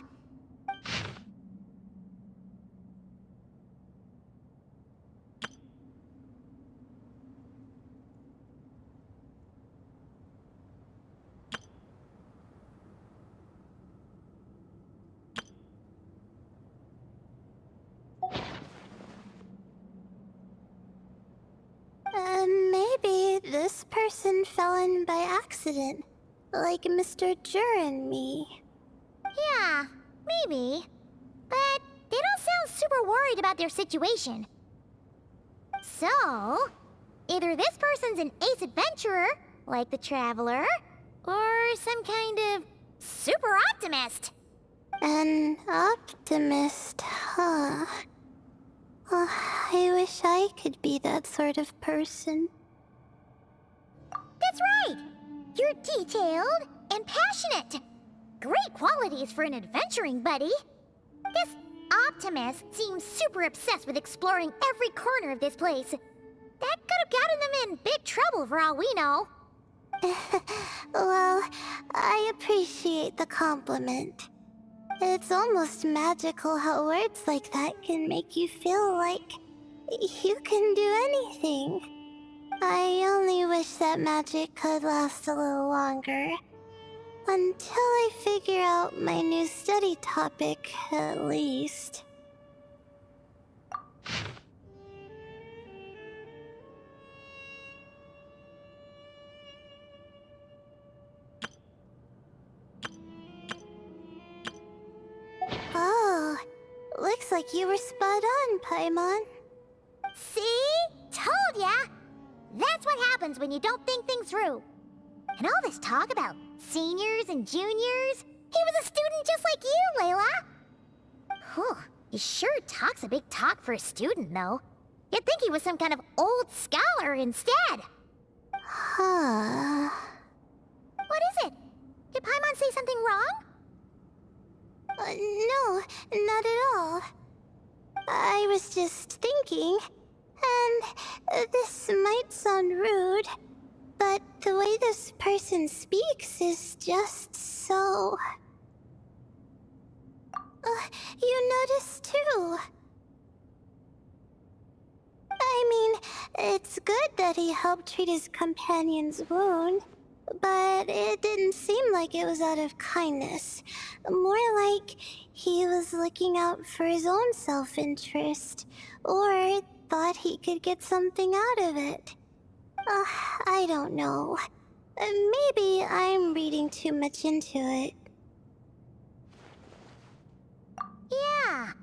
Maybe this person fell in by accident, like Mr. Jur and me. Yeah, maybe. But they don't sound super worried about their situation. So, either this person's an ace adventurer, like the Traveler, or some kind of super optimist. An optimist, huh? Oh, I wish I could be that sort of person. That's right! You're detailed and passionate. Great qualities for an adventuring buddy. This optimist seems super obsessed with exploring every corner of this place. That could have gotten them in big trouble for all we know. Well, I appreciate the compliment. It's almost magical how words like that can make you feel like you can do anything. I only wish that magic could last a little longer. Until I figure out my new study topic, at least. Oh, looks like you were spot on, Paimon. See? Told ya! That's what happens when you don't think things through. And all this talk about seniors and juniors, he was a student just like you, Layla. Whew, he sure talks a big talk for a student, though. You'd think he was some kind of old scholar instead. Huh. What is it? Did Paimon say something wrong? No, not at all. I was just thinking, and this might sound rude, but the way this person speaks is just so... you notice too. I mean, it's good that he helped treat his companion's wound, but it didn't seem like it was out of kindness. More like he was looking out for his own self-interest, or thought he could get something out of it. I don't know. Maybe I'm reading too much into it. Yeah.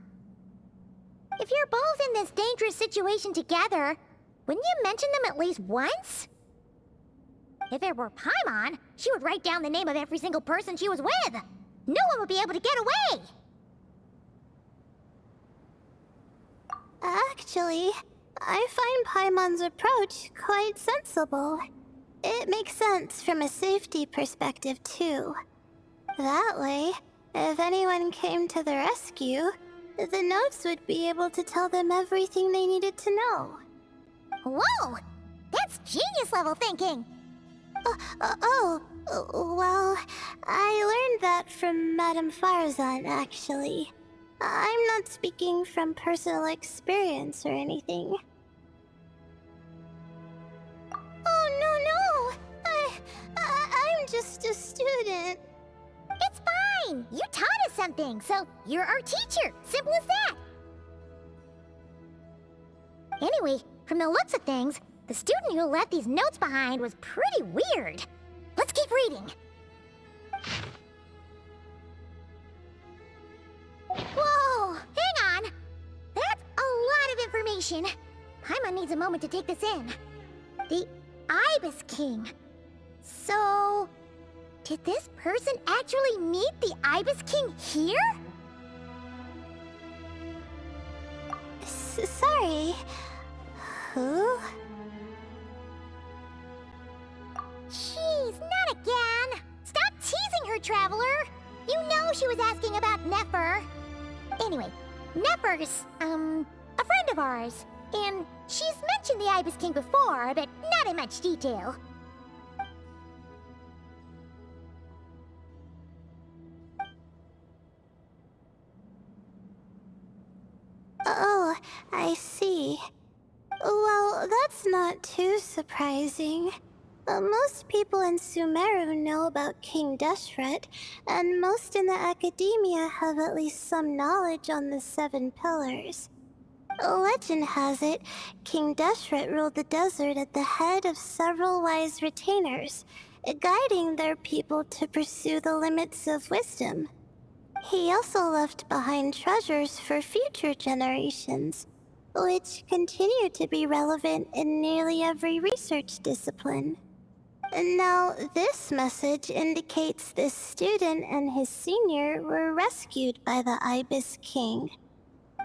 If you're both in this dangerous situation together, wouldn't you mention them at least once? If it were Paimon, she would write down the name of every single person she was with. No one would be able to get away. Actually, I find Paimon's approach quite sensible. It makes sense from a safety perspective, too. That way, if anyone came to the rescue, the notes would be able to tell them everything they needed to know. Whoa! That's genius-level thinking! Well, I learned that from Madame Farzan, actually. I'm not speaking from personal experience or anything. Oh, no! I'm just a student. It's fine! You taught us something, so you're our teacher. Simple as that. Anyway, from the looks of things, the student who left these notes behind was pretty weird. Let's keep reading. Whoa! Hang on! That's a lot of information. Paimon needs a moment to take this in. The Ibis King. So... did this person actually meet the Ibis King here? Sorry. Who? Jeez, not again! Stop teasing her, Traveler! You know she was asking about Nefer. Anyway, Nefer's, a friend of ours. And she's mentioned the Ibis King before, but not in much detail. Oh, I see. Well, that's not too surprising. Most people in Sumeru know about King Deshret, and most in the academia have at least some knowledge on the Seven Pillars. Legend has it, King Deshret ruled the desert at the head of several wise retainers, guiding their people to pursue the limits of wisdom. He also left behind treasures for future generations, which continue to be relevant in nearly every research discipline. Now, this message indicates this student and his senior were rescued by the Ibis King.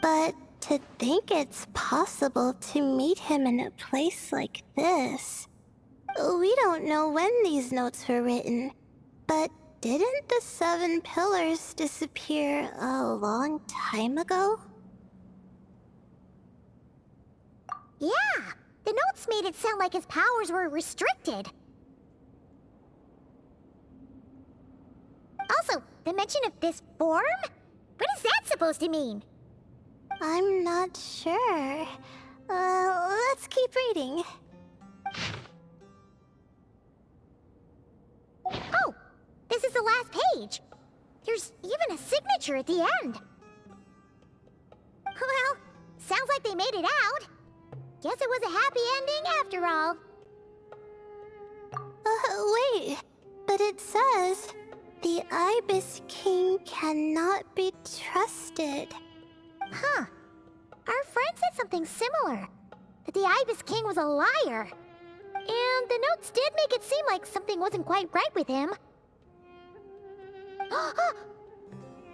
But to think it's possible to meet him in a place like this... We don't know when these notes were written, but didn't the Seven Pillars disappear a long time ago? Yeah, the notes made it sound like his powers were restricted. Also, the mention of this form? What is that supposed to mean? I'm not sure. Let's keep reading. Oh, this is the last page. There's even a signature at the end. Well, sounds like they made it out. Guess it was a happy ending after all. Wait, but it says... the Ibis King cannot be trusted. Huh. Our friend said something similar. That the Ibis King was a liar. And the notes did make it seem like something wasn't quite right with him.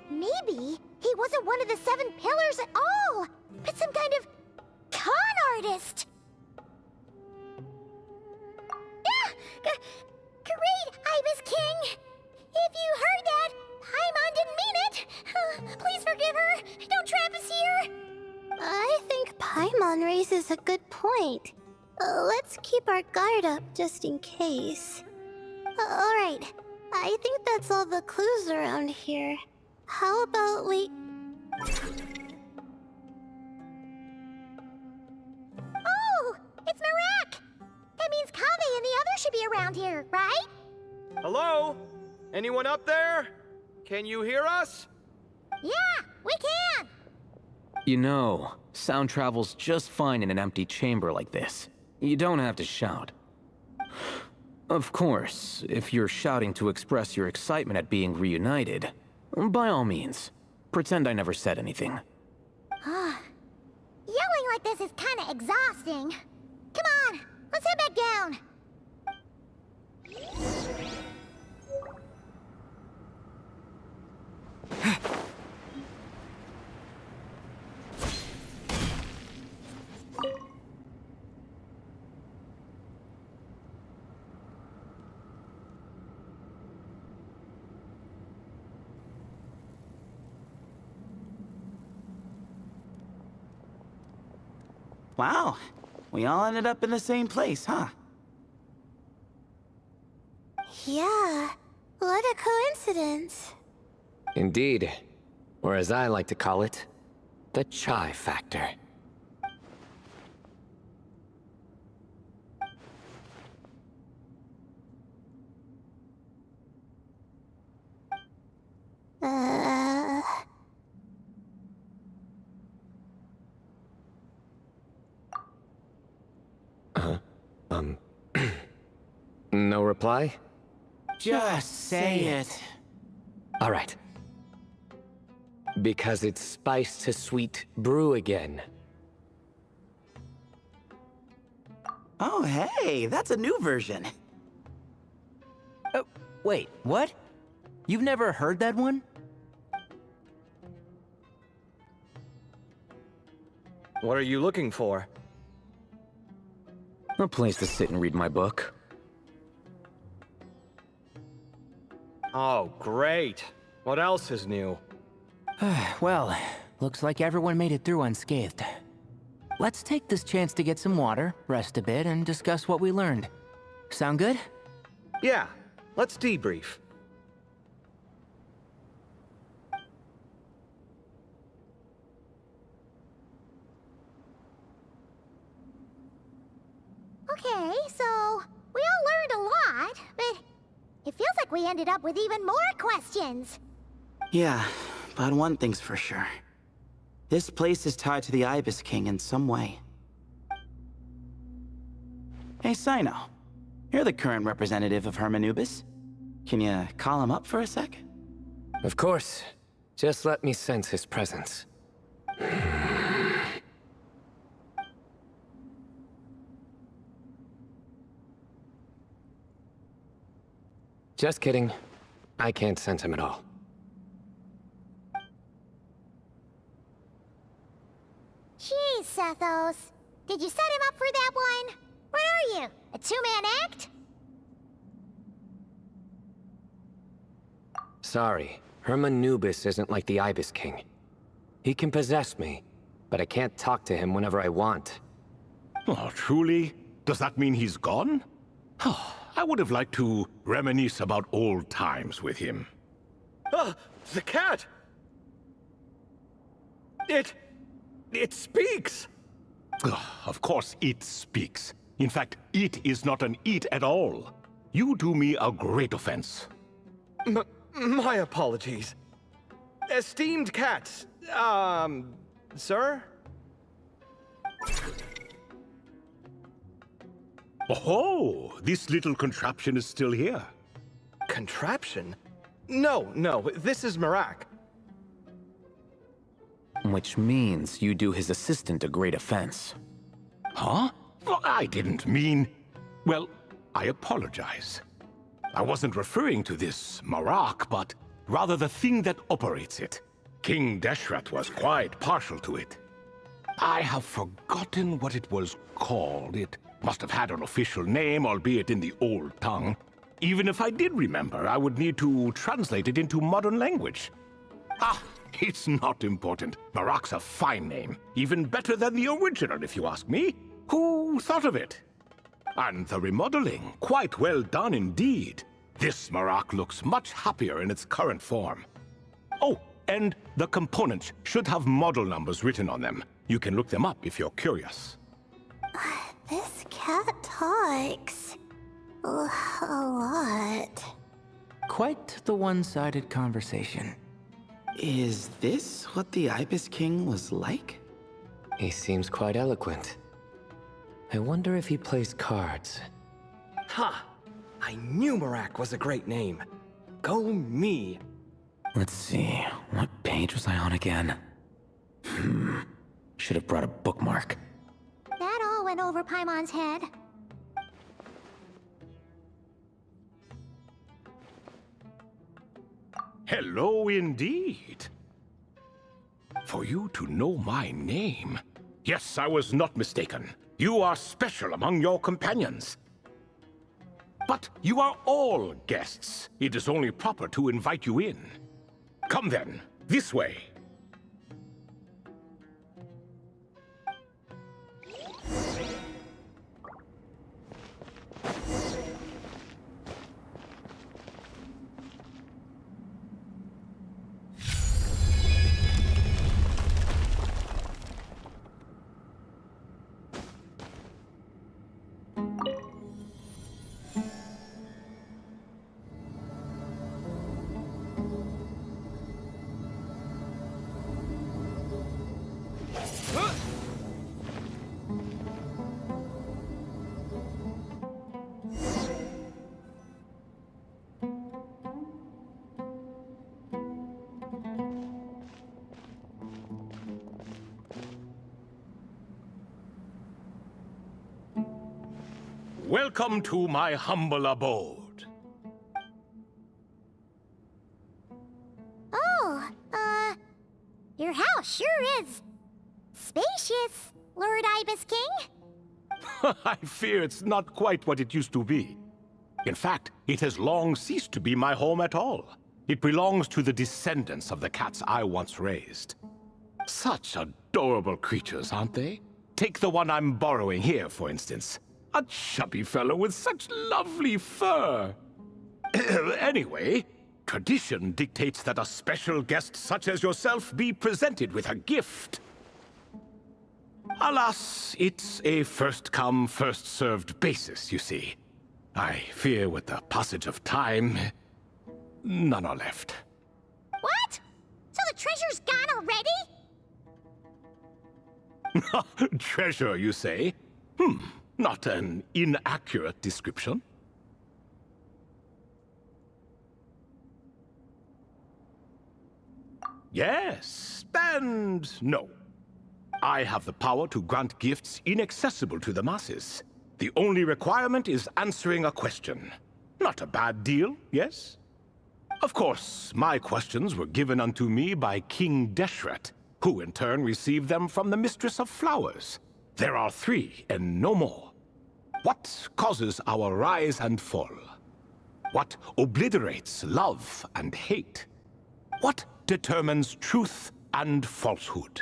Maybe he wasn't one of the Seven Pillars at all, but some kind of con artist. Great, Ibis King! If you heard that, Paimon didn't mean it. Please forgive her. Don't trap us here. I think Paimon raises a good point. Let's keep our guard up just in case. Alright, I think that's all the clues around here. How about we... Oh, it's Marak! That means Kame and the others should be around here, right? Hello? Anyone up there? Can you hear us? Yeah, we can! You know, sound travels just fine in an empty chamber like this. You don't have to shout. Of course, if you're shouting to express your excitement at being reunited, by all means, pretend I never said anything. Yelling like this is kinda exhausting. Come on, let's head back down. Wow. We all ended up in the same place, huh? Yeah, what a coincidence. Indeed. Or as I like to call it, the chai factor. Uh... No reply? Just say it. All right. Because it's spice to sweet brew again. Oh, hey, that's a new version. Wait, what? You've never heard that one? What are you looking for? A place to sit and read my book. Oh, great. What else is new? Well, looks like everyone made it through unscathed. Let's take this chance to get some water, rest a bit, and discuss what we learned. Sound good? Yeah, let's debrief. Okay, so we all learned a lot, but it feels like we ended up with even more questions. Yeah, but one thing's for sure. This place is tied to the Ibis King in some way. Hey, Sino. You're the current representative of Hermanubis. Can you call him up for a sec? Of course. Just let me sense his presence. Just kidding. I can't sense him at all. Jeez, Sethos. Did you set him up for that one? What are you, a two-man act? Sorry, Hermanubis isn't like the Ibis King. He can possess me, but I can't talk to him whenever I want. Oh, truly? Does that mean he's gone? I would have liked to reminisce about old times with him. Ah, the cat! It speaks! Ugh, of course it speaks. In fact, it is not an it at all. You do me a great offense. My apologies. Esteemed cats, sir? Oh, this little contraption is still here. Contraption? No, this is Marak. Which means you do his assistant a great offense. Huh? Well, I didn't mean... Well, I apologize. I wasn't referring to this Marak, but rather the thing that operates it. King Deshret was quite partial to it. I have forgotten what it was called. It must have had an official name, albeit in the old tongue. Even if I did remember, I would need to translate it into modern language. Ah, it's not important. Marak's a fine name. Even better than the original, if you ask me. Who thought of it? And the remodeling, quite well done indeed. This Marak looks much happier in its current form. Oh, and the components should have model numbers written on them. You can look them up if you're curious. This cat talks a lot. Quite the one-sided conversation. Is this what the Ibis King was like? He seems quite eloquent. I wonder if he plays cards. Ha! I knew Marak was a great name. Go me. Let's see, what page was I on again? Should have brought a bookmark. That all went over Paimon's head. Hello indeed. For you to know my name. Yes, I was not mistaken. You are special among your companions. But you are all guests. It is only proper to invite you in. Come then, this way. welcome to my humble abode. Oh, your house sure is spacious, Lord Ibis King. I fear it's not quite what it used to be. In fact, it has long ceased to be my home at all. It belongs to the descendants of the cats I once raised. Such adorable creatures, aren't they? Take the one I'm borrowing here, for instance. A chubby fellow with such lovely fur. Anyway, tradition dictates that a special guest such as yourself be presented with a gift. Alas, it's a first-come, first-served basis, you see. I fear with the passage of time, none are left. What? So the treasure's gone already? Treasure, you say? Not an inaccurate description. Yes, and no. I have the power to grant gifts inaccessible to the masses. The only requirement is answering a question. Not a bad deal, yes? Of course, my questions were given unto me by King Deshret, who in turn received them from the Mistress of Flowers. There are 3, and no more. What causes our rise and fall? What obliterates love and hate? What determines truth and falsehood?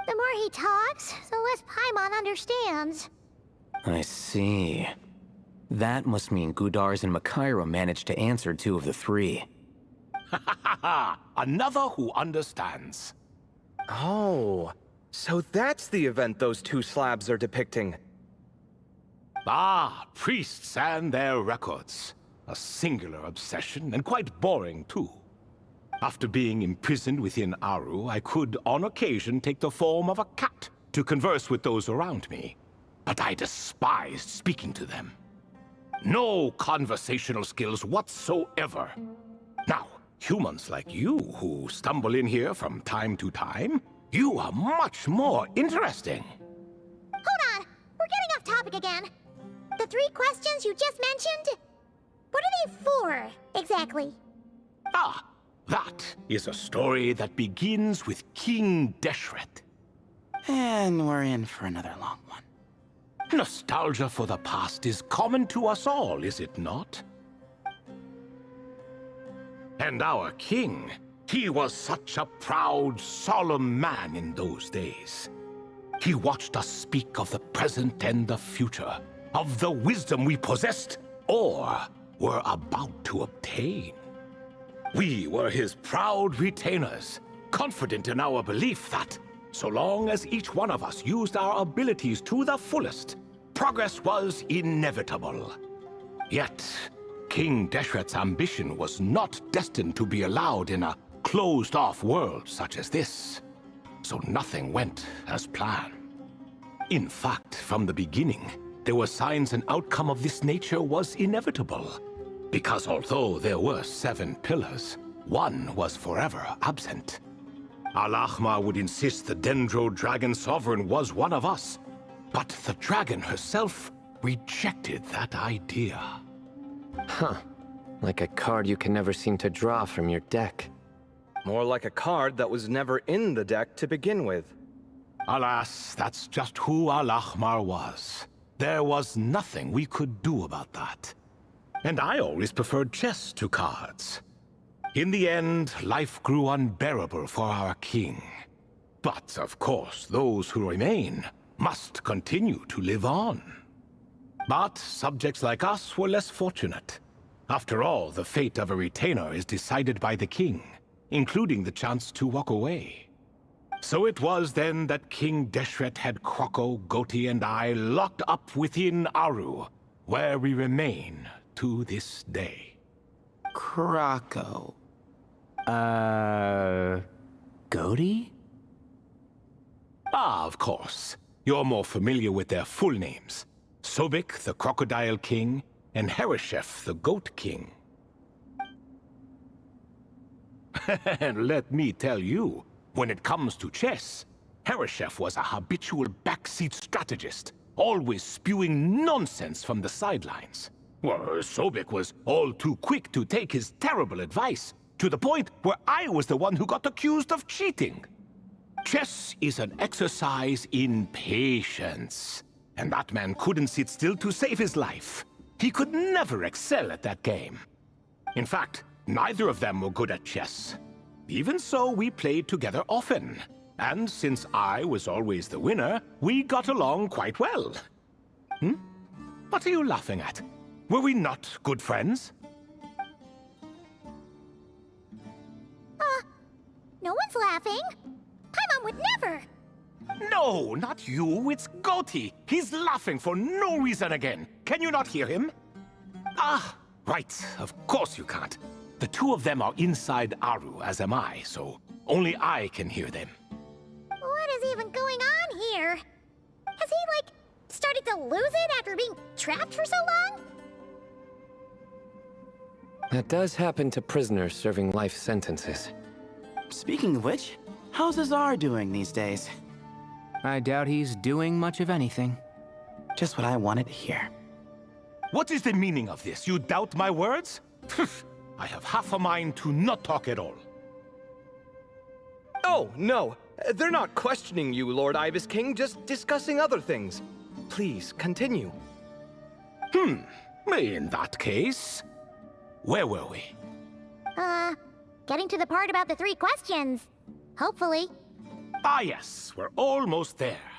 The more he talks, the less Paimon understands. I see. That must mean Gudars and Makaira managed to answer 2 of the 3. Another who understands. Oh, so that's the event those 2 slabs are depicting. Ah, priests and their records. A singular obsession, and quite boring, too. After being imprisoned within Aru, I could, on occasion, take the form of a cat to converse with those around me. But I despised speaking to them. No conversational skills whatsoever. Now, humans like you who stumble in here from time to time, you are much more interesting. Hold on, we're getting off topic again. The 3 questions you just mentioned? What are they for, exactly? Ah, that is a story that begins with King Deshret. And we're in for another long one. Nostalgia for the past is common to us all, is it not? And our king, he was such a proud, solemn man in those days. He watched us speak of the present and the future, of the wisdom we possessed or were about to obtain. We were his proud retainers, confident in our belief that, so long as each one of us used our abilities to the fullest, progress was inevitable. Yet, King Deshret's ambition was not destined to be allowed in a closed-off world such as this. So nothing went as planned. In fact, from the beginning, there were signs an outcome of this nature was inevitable. Because although there were 7 pillars, one was forever absent. Al-Ahmar would insist the Dendro Dragon Sovereign was one of us, but the dragon herself rejected that idea. Huh. Like a card you can never seem to draw from your deck. More like a card that was never in the deck to begin with. Alas, that's just who Al-Ahmar was. There was nothing we could do about that. And I always preferred chess to cards. In the end, life grew unbearable for our king. But, of course, those who remain must continue to live on. But subjects like us were less fortunate. After all, the fate of a retainer is decided by the king, including the chance to walk away. So it was then that King Deshret had Kroko, Goti, and I locked up within Aru, where we remain to this day. Krako. Goti? Ah, of course. You're more familiar with their full names. Sobek, the Crocodile King, and Hereshef, the Goat King. And let me tell you, when it comes to chess, Hereshef was a habitual backseat strategist, always spewing nonsense from the sidelines. Well, Sobek was all too quick to take his terrible advice, to the point where I was the one who got accused of cheating. Chess is an exercise in patience, and that man couldn't sit still to save his life. He could never excel at that game. In fact, neither of them were good at chess. Even so, we played together often, and since I was always the winner, we got along quite well. What are you laughing at? Were we not good friends? No one's laughing. Paimon would never. No, not you. It's Goti. He's laughing for no reason again. Can you not hear him? Ah, right. Of course you can't. The two of them are inside Aru, as am I, so only I can hear them. What is even going on here? Has he, like, started to lose it after being trapped for so long? That does happen to prisoners serving life sentences. Speaking of which, how's Azar doing these days? I doubt he's doing much of anything. Just what I wanted to hear. What is the meaning of this? You doubt my words? I have half a mind to not talk at all. Oh, no. They're not questioning you, Lord Ibis King, just discussing other things. Please, continue. In that case, where were we? Getting to the part about the 3 questions. Hopefully. Ah yes, we're almost there.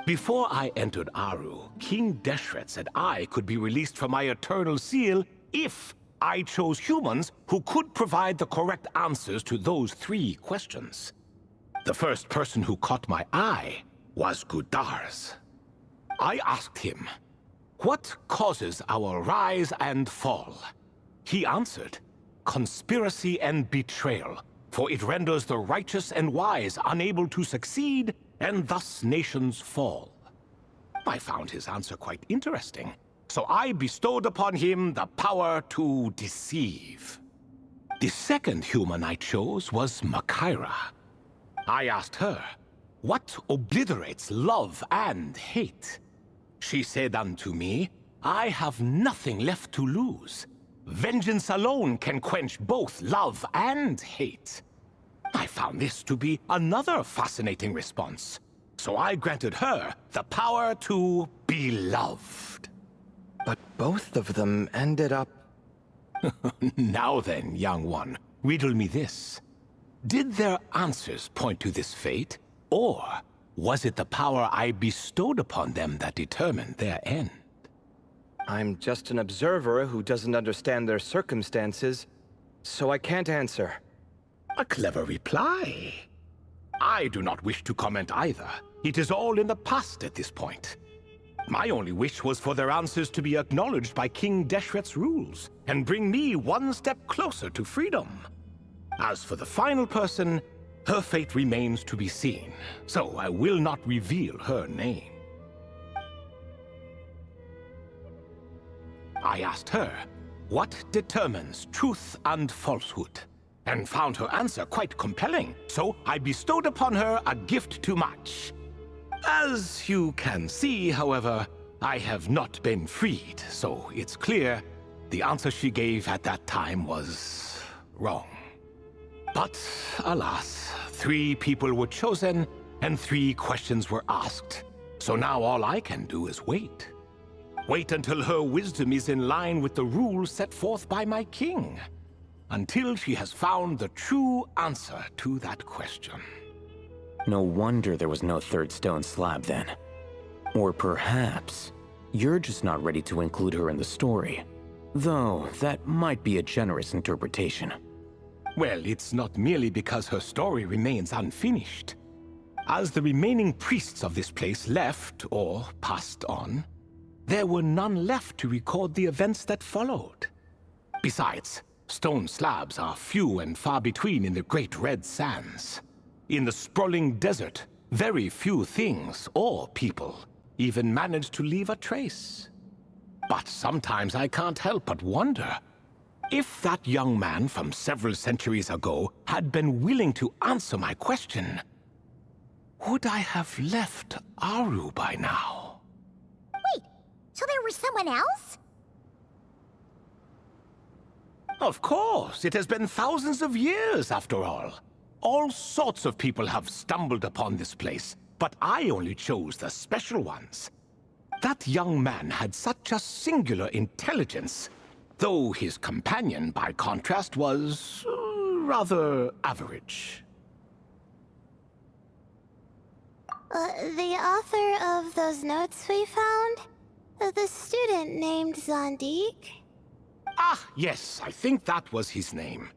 Before I entered Aru, King Deshret said I could be released from my eternal seal if I chose humans who could provide the correct answers to those 3 questions. The first person who caught my eye was Gudars. I asked him, what causes our rise and fall? He answered, conspiracy and betrayal, for it renders the righteous and wise unable to succeed, and thus nations fall. I found his answer quite interesting, so I bestowed upon him the power to deceive. The second human I chose was Makaira. I asked her, what obliterates love and hate? She said unto me, I have nothing left to lose. Vengeance alone can quench both love and hate. I found this to be another fascinating response, so I granted her the power to be loved. But both of them ended up... Now then, young one, riddle me this. Did their answers point to this fate, or was it the power I bestowed upon them that determined their end? I'm just an observer who doesn't understand their circumstances, so I can't answer. A clever reply. I do not wish to comment either. It is all in the past at this point. My only wish was for their answers to be acknowledged by King Deshret's rules, and bring me one step closer to freedom. As for the final person, her fate remains to be seen, so I will not reveal her name. I asked her, what determines truth and falsehood? And found her answer quite compelling, so I bestowed upon her a gift to match. As you can see, however, I have not been freed, so it's clear the answer she gave at that time was wrong. But alas, 3 people were chosen and 3 questions were asked. So now all I can do is wait. Wait until her wisdom is in line with the rules set forth by my king. Until she has found the true answer to that question. No wonder there was no 3rd stone slab then. Or perhaps you're just not ready to include her in the story. Though that might be a generous interpretation. Well, it's not merely because her story remains unfinished. As the remaining priests of this place left, or passed on, there were none left to record the events that followed. Besides, stone slabs are few and far between in the Great Red Sands. In the sprawling desert, very few things or people even manage to leave a trace. But sometimes I can't help but wonder, if that young man from several centuries ago had been willing to answer my question, would I have left Aru by now? So there was someone else? Of course, it has been thousands of years after all. All sorts of people have stumbled upon this place, but I only chose the special ones. That young man had such a singular intelligence, though his companion, by contrast, was rather average. The author of those notes we found? The student named Zandik? Ah, yes, I think that was his name.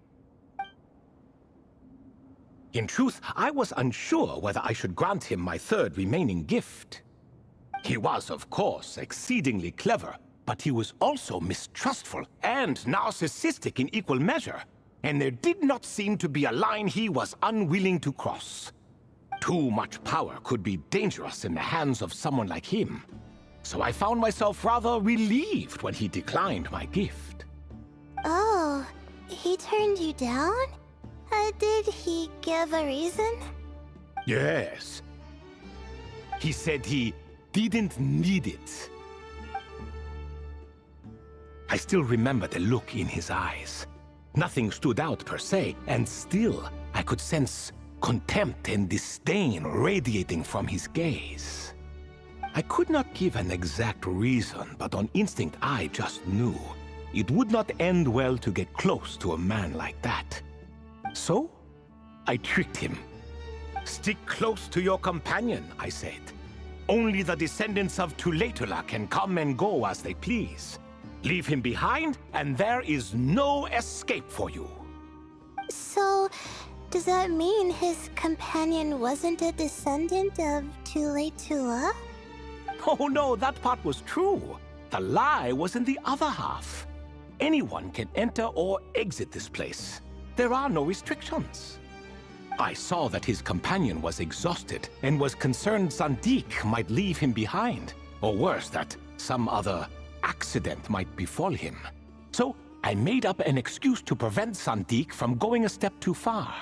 In truth, I was unsure whether I should grant him my third remaining gift. He was, of course, exceedingly clever, but he was also mistrustful and narcissistic in equal measure, and there did not seem to be a line he was unwilling to cross. Too much power could be dangerous in the hands of someone like him, so I found myself rather relieved when he declined my gift. Oh, he turned you down? Did he give a reason? Yes. He said he didn't need it. I still remember the look in his eyes. Nothing stood out per se, and still I could sense contempt and disdain radiating from his gaze. I could not give an exact reason, but on instinct I just knew it would not end well to get close to a man like that. So, I tricked him. Stick close to your companion, I said. Only the descendants of Tuletula can come and go as they please. Leave him behind, and there is no escape for you. So, does that mean his companion wasn't a descendant of Tuletula? Oh no, that part was true. The lie was in the other half. Anyone can enter or exit this place. There are no restrictions. I saw that his companion was exhausted and was concerned Zandik might leave him behind, or worse, that some other accident might befall him. So I made up an excuse to prevent Zandik from going a step too far.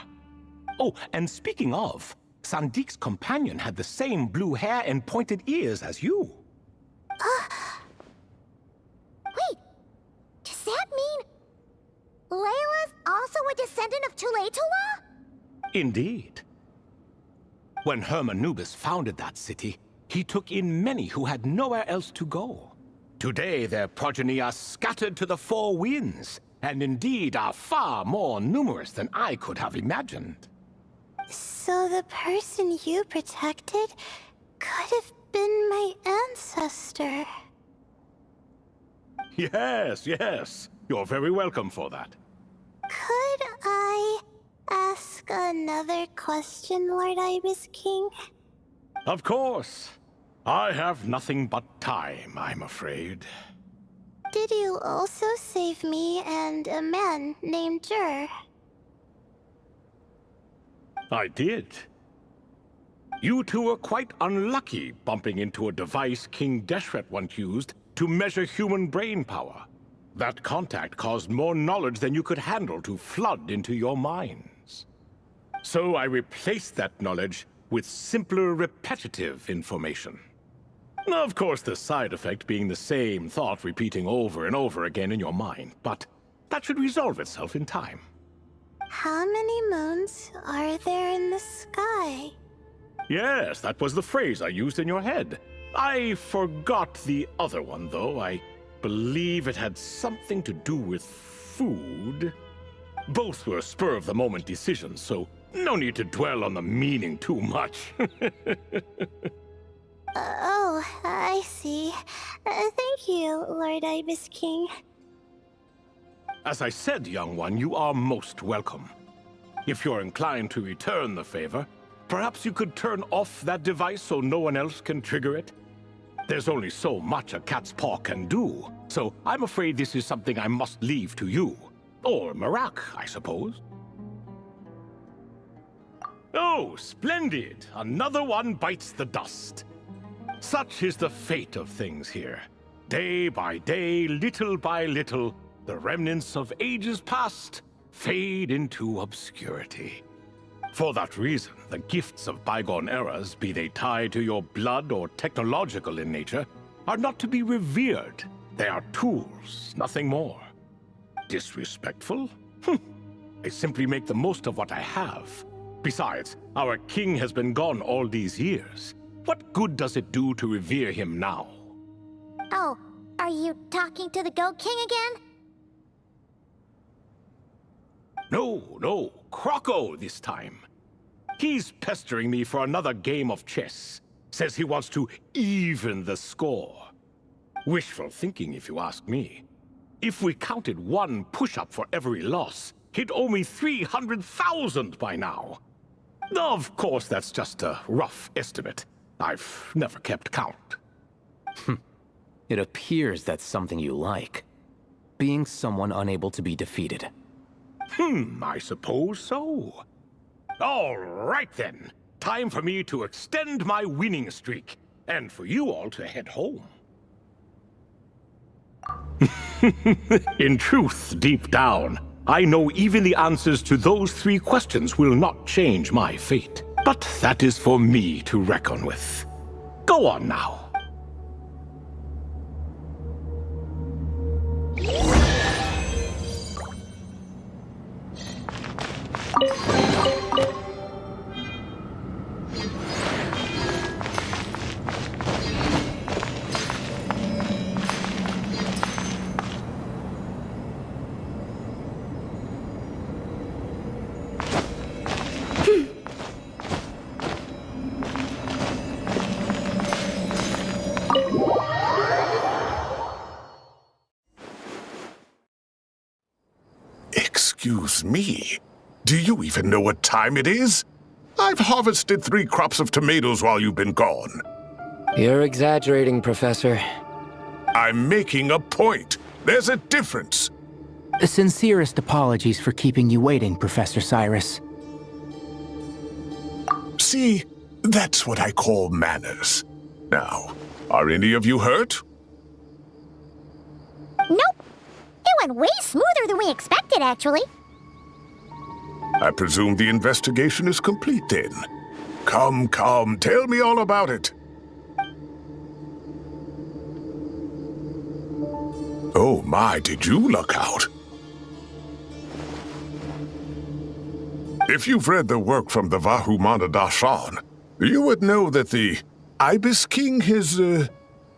Oh, and speaking of, Sandik's companion had the same blue hair and pointed ears as you. Wait, does that mean Layla's also a descendant of Tuletula? Indeed. When Hermanubis founded that city, he took in many who had nowhere else to go. Today their progeny are scattered to the four winds, and indeed are far more numerous than I could have imagined. So the person you protected could have been my ancestor. Yes, yes. You're very welcome for that. Could I ask another question, Lord Ibis King? Of course. I have nothing but time, I'm afraid. Did you also save me and a man named Jur? I did. You two were quite unlucky bumping into a device King Deshret once used to measure human brain power. That contact caused more knowledge than you could handle to flood into your minds. So I replaced that knowledge with simpler, repetitive information. Of course, the side effect being the same thought repeating over and over again in your mind, but that should resolve itself in time. How many moons are there in the sky? Yes, that was the phrase I used in your head. I forgot the other one, though. I believe it had something to do with food. Both were spur-of-the-moment decisions, so no need to dwell on the meaning too much. Oh, I see. Thank you, Lord Ibis King. As I said, young one, you are most welcome. If you're inclined to return the favor, perhaps you could turn off that device so no one else can trigger it? There's only so much a cat's paw can do, so I'm afraid this is something I must leave to you. Or Marak, I suppose. Oh, splendid! Another one bites the dust. Such is the fate of things here. Day by day, little by little, the remnants of ages past fade into obscurity. For that reason, the gifts of bygone eras, be they tied to your blood or technological in nature, are not to be revered. They are tools, nothing more. Disrespectful? I simply make the most of what I have. Besides, our king has been gone all these years. What good does it do to revere him now? Oh, are you talking to the Goat King again? No, Croco this time. He's pestering me for another game of chess. Says he wants to even the score. Wishful thinking, if you ask me. If we counted one push-up for every loss, he'd owe me 300,000 by now. Of course, that's just a rough estimate. I've never kept count. It appears that's something you like. Being someone unable to be defeated. I suppose so. All right then. Time for me to extend my winning streak, and for you all to head home. In truth, deep down, I know even the answers to those 3 questions will not change my fate. But that is for me to reckon with. Go on now. Excuse me, do you even know what time it is? I've harvested 3 crops of tomatoes while you've been gone. You're exaggerating, Professor. I'm making a point. There's a difference. Sincerest apologies for keeping you waiting, Professor Cyrus. See, that's what I call manners. Now, are any of you hurt? Nope. It went way smoother than we expected, actually. I presume the investigation is complete then. Come, tell me all about it. Oh my, did you luck out? If you've read the work from the Vahumana Dashan, you would know that the Ibis King has,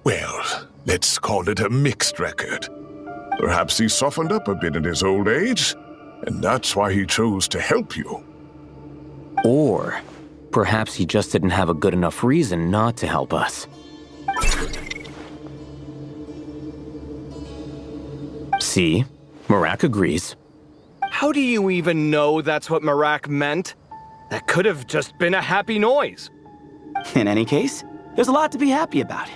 well, let's call it a mixed record. Perhaps he softened up a bit in his old age, and that's why he chose to help you. Or perhaps he just didn't have a good enough reason not to help us. See? Marak agrees. How do you even know that's what Marak meant? That could have just been a happy noise. In any case, there's a lot to be happy about.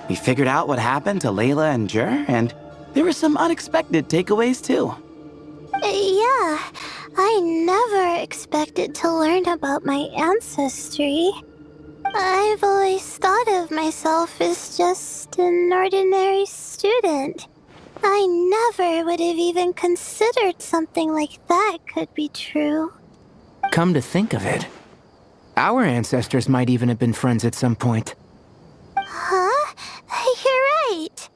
We figured out what happened to Layla and Jur, and there were some unexpected takeaways too. Yeah, I never expected to learn about my ancestry. I've always thought of myself as just an ordinary student. I never would have even considered something like that could be true. Come to think of it, our ancestors might even have been friends at some point. Huh? You're right.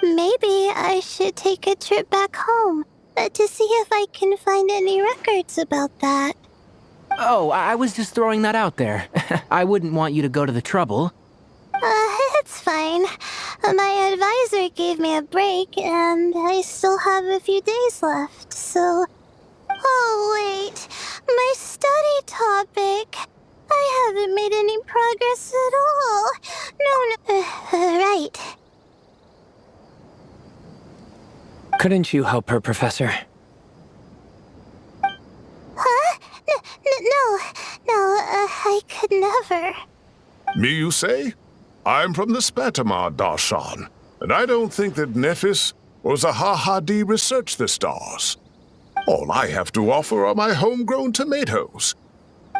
Maybe I should take a trip back home to see if I can find any records about that. Oh, I was just throwing that out there. I wouldn't want you to go to the trouble. It's fine. My advisor gave me a break, and I still have a few days left, so... Oh, wait. My study topic. I haven't made any progress at all. No, right. Couldn't you help her, Professor? Huh? No, I could never. Me, you say? I'm from the Spatamar Darshan, and I don't think that Nephis or Zahahadi researched the stars. All I have to offer are my homegrown tomatoes.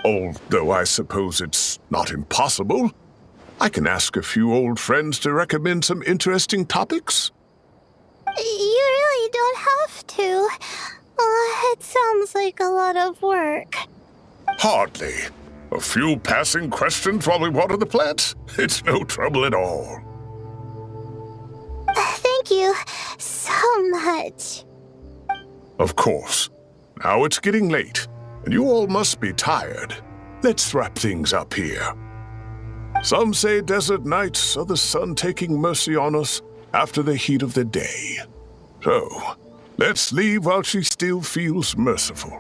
Although I suppose it's not impossible. I can ask a few old friends to recommend some interesting topics. You really don't have to. It sounds like a lot of work. Hardly. A few passing questions while we water the plants? It's no trouble at all. Thank you so much. Of course. Now it's getting late, and you all must be tired. Let's wrap things up here. Some say desert nights are the sun taking mercy on us after the heat of the day. So, let's leave while she still feels merciful.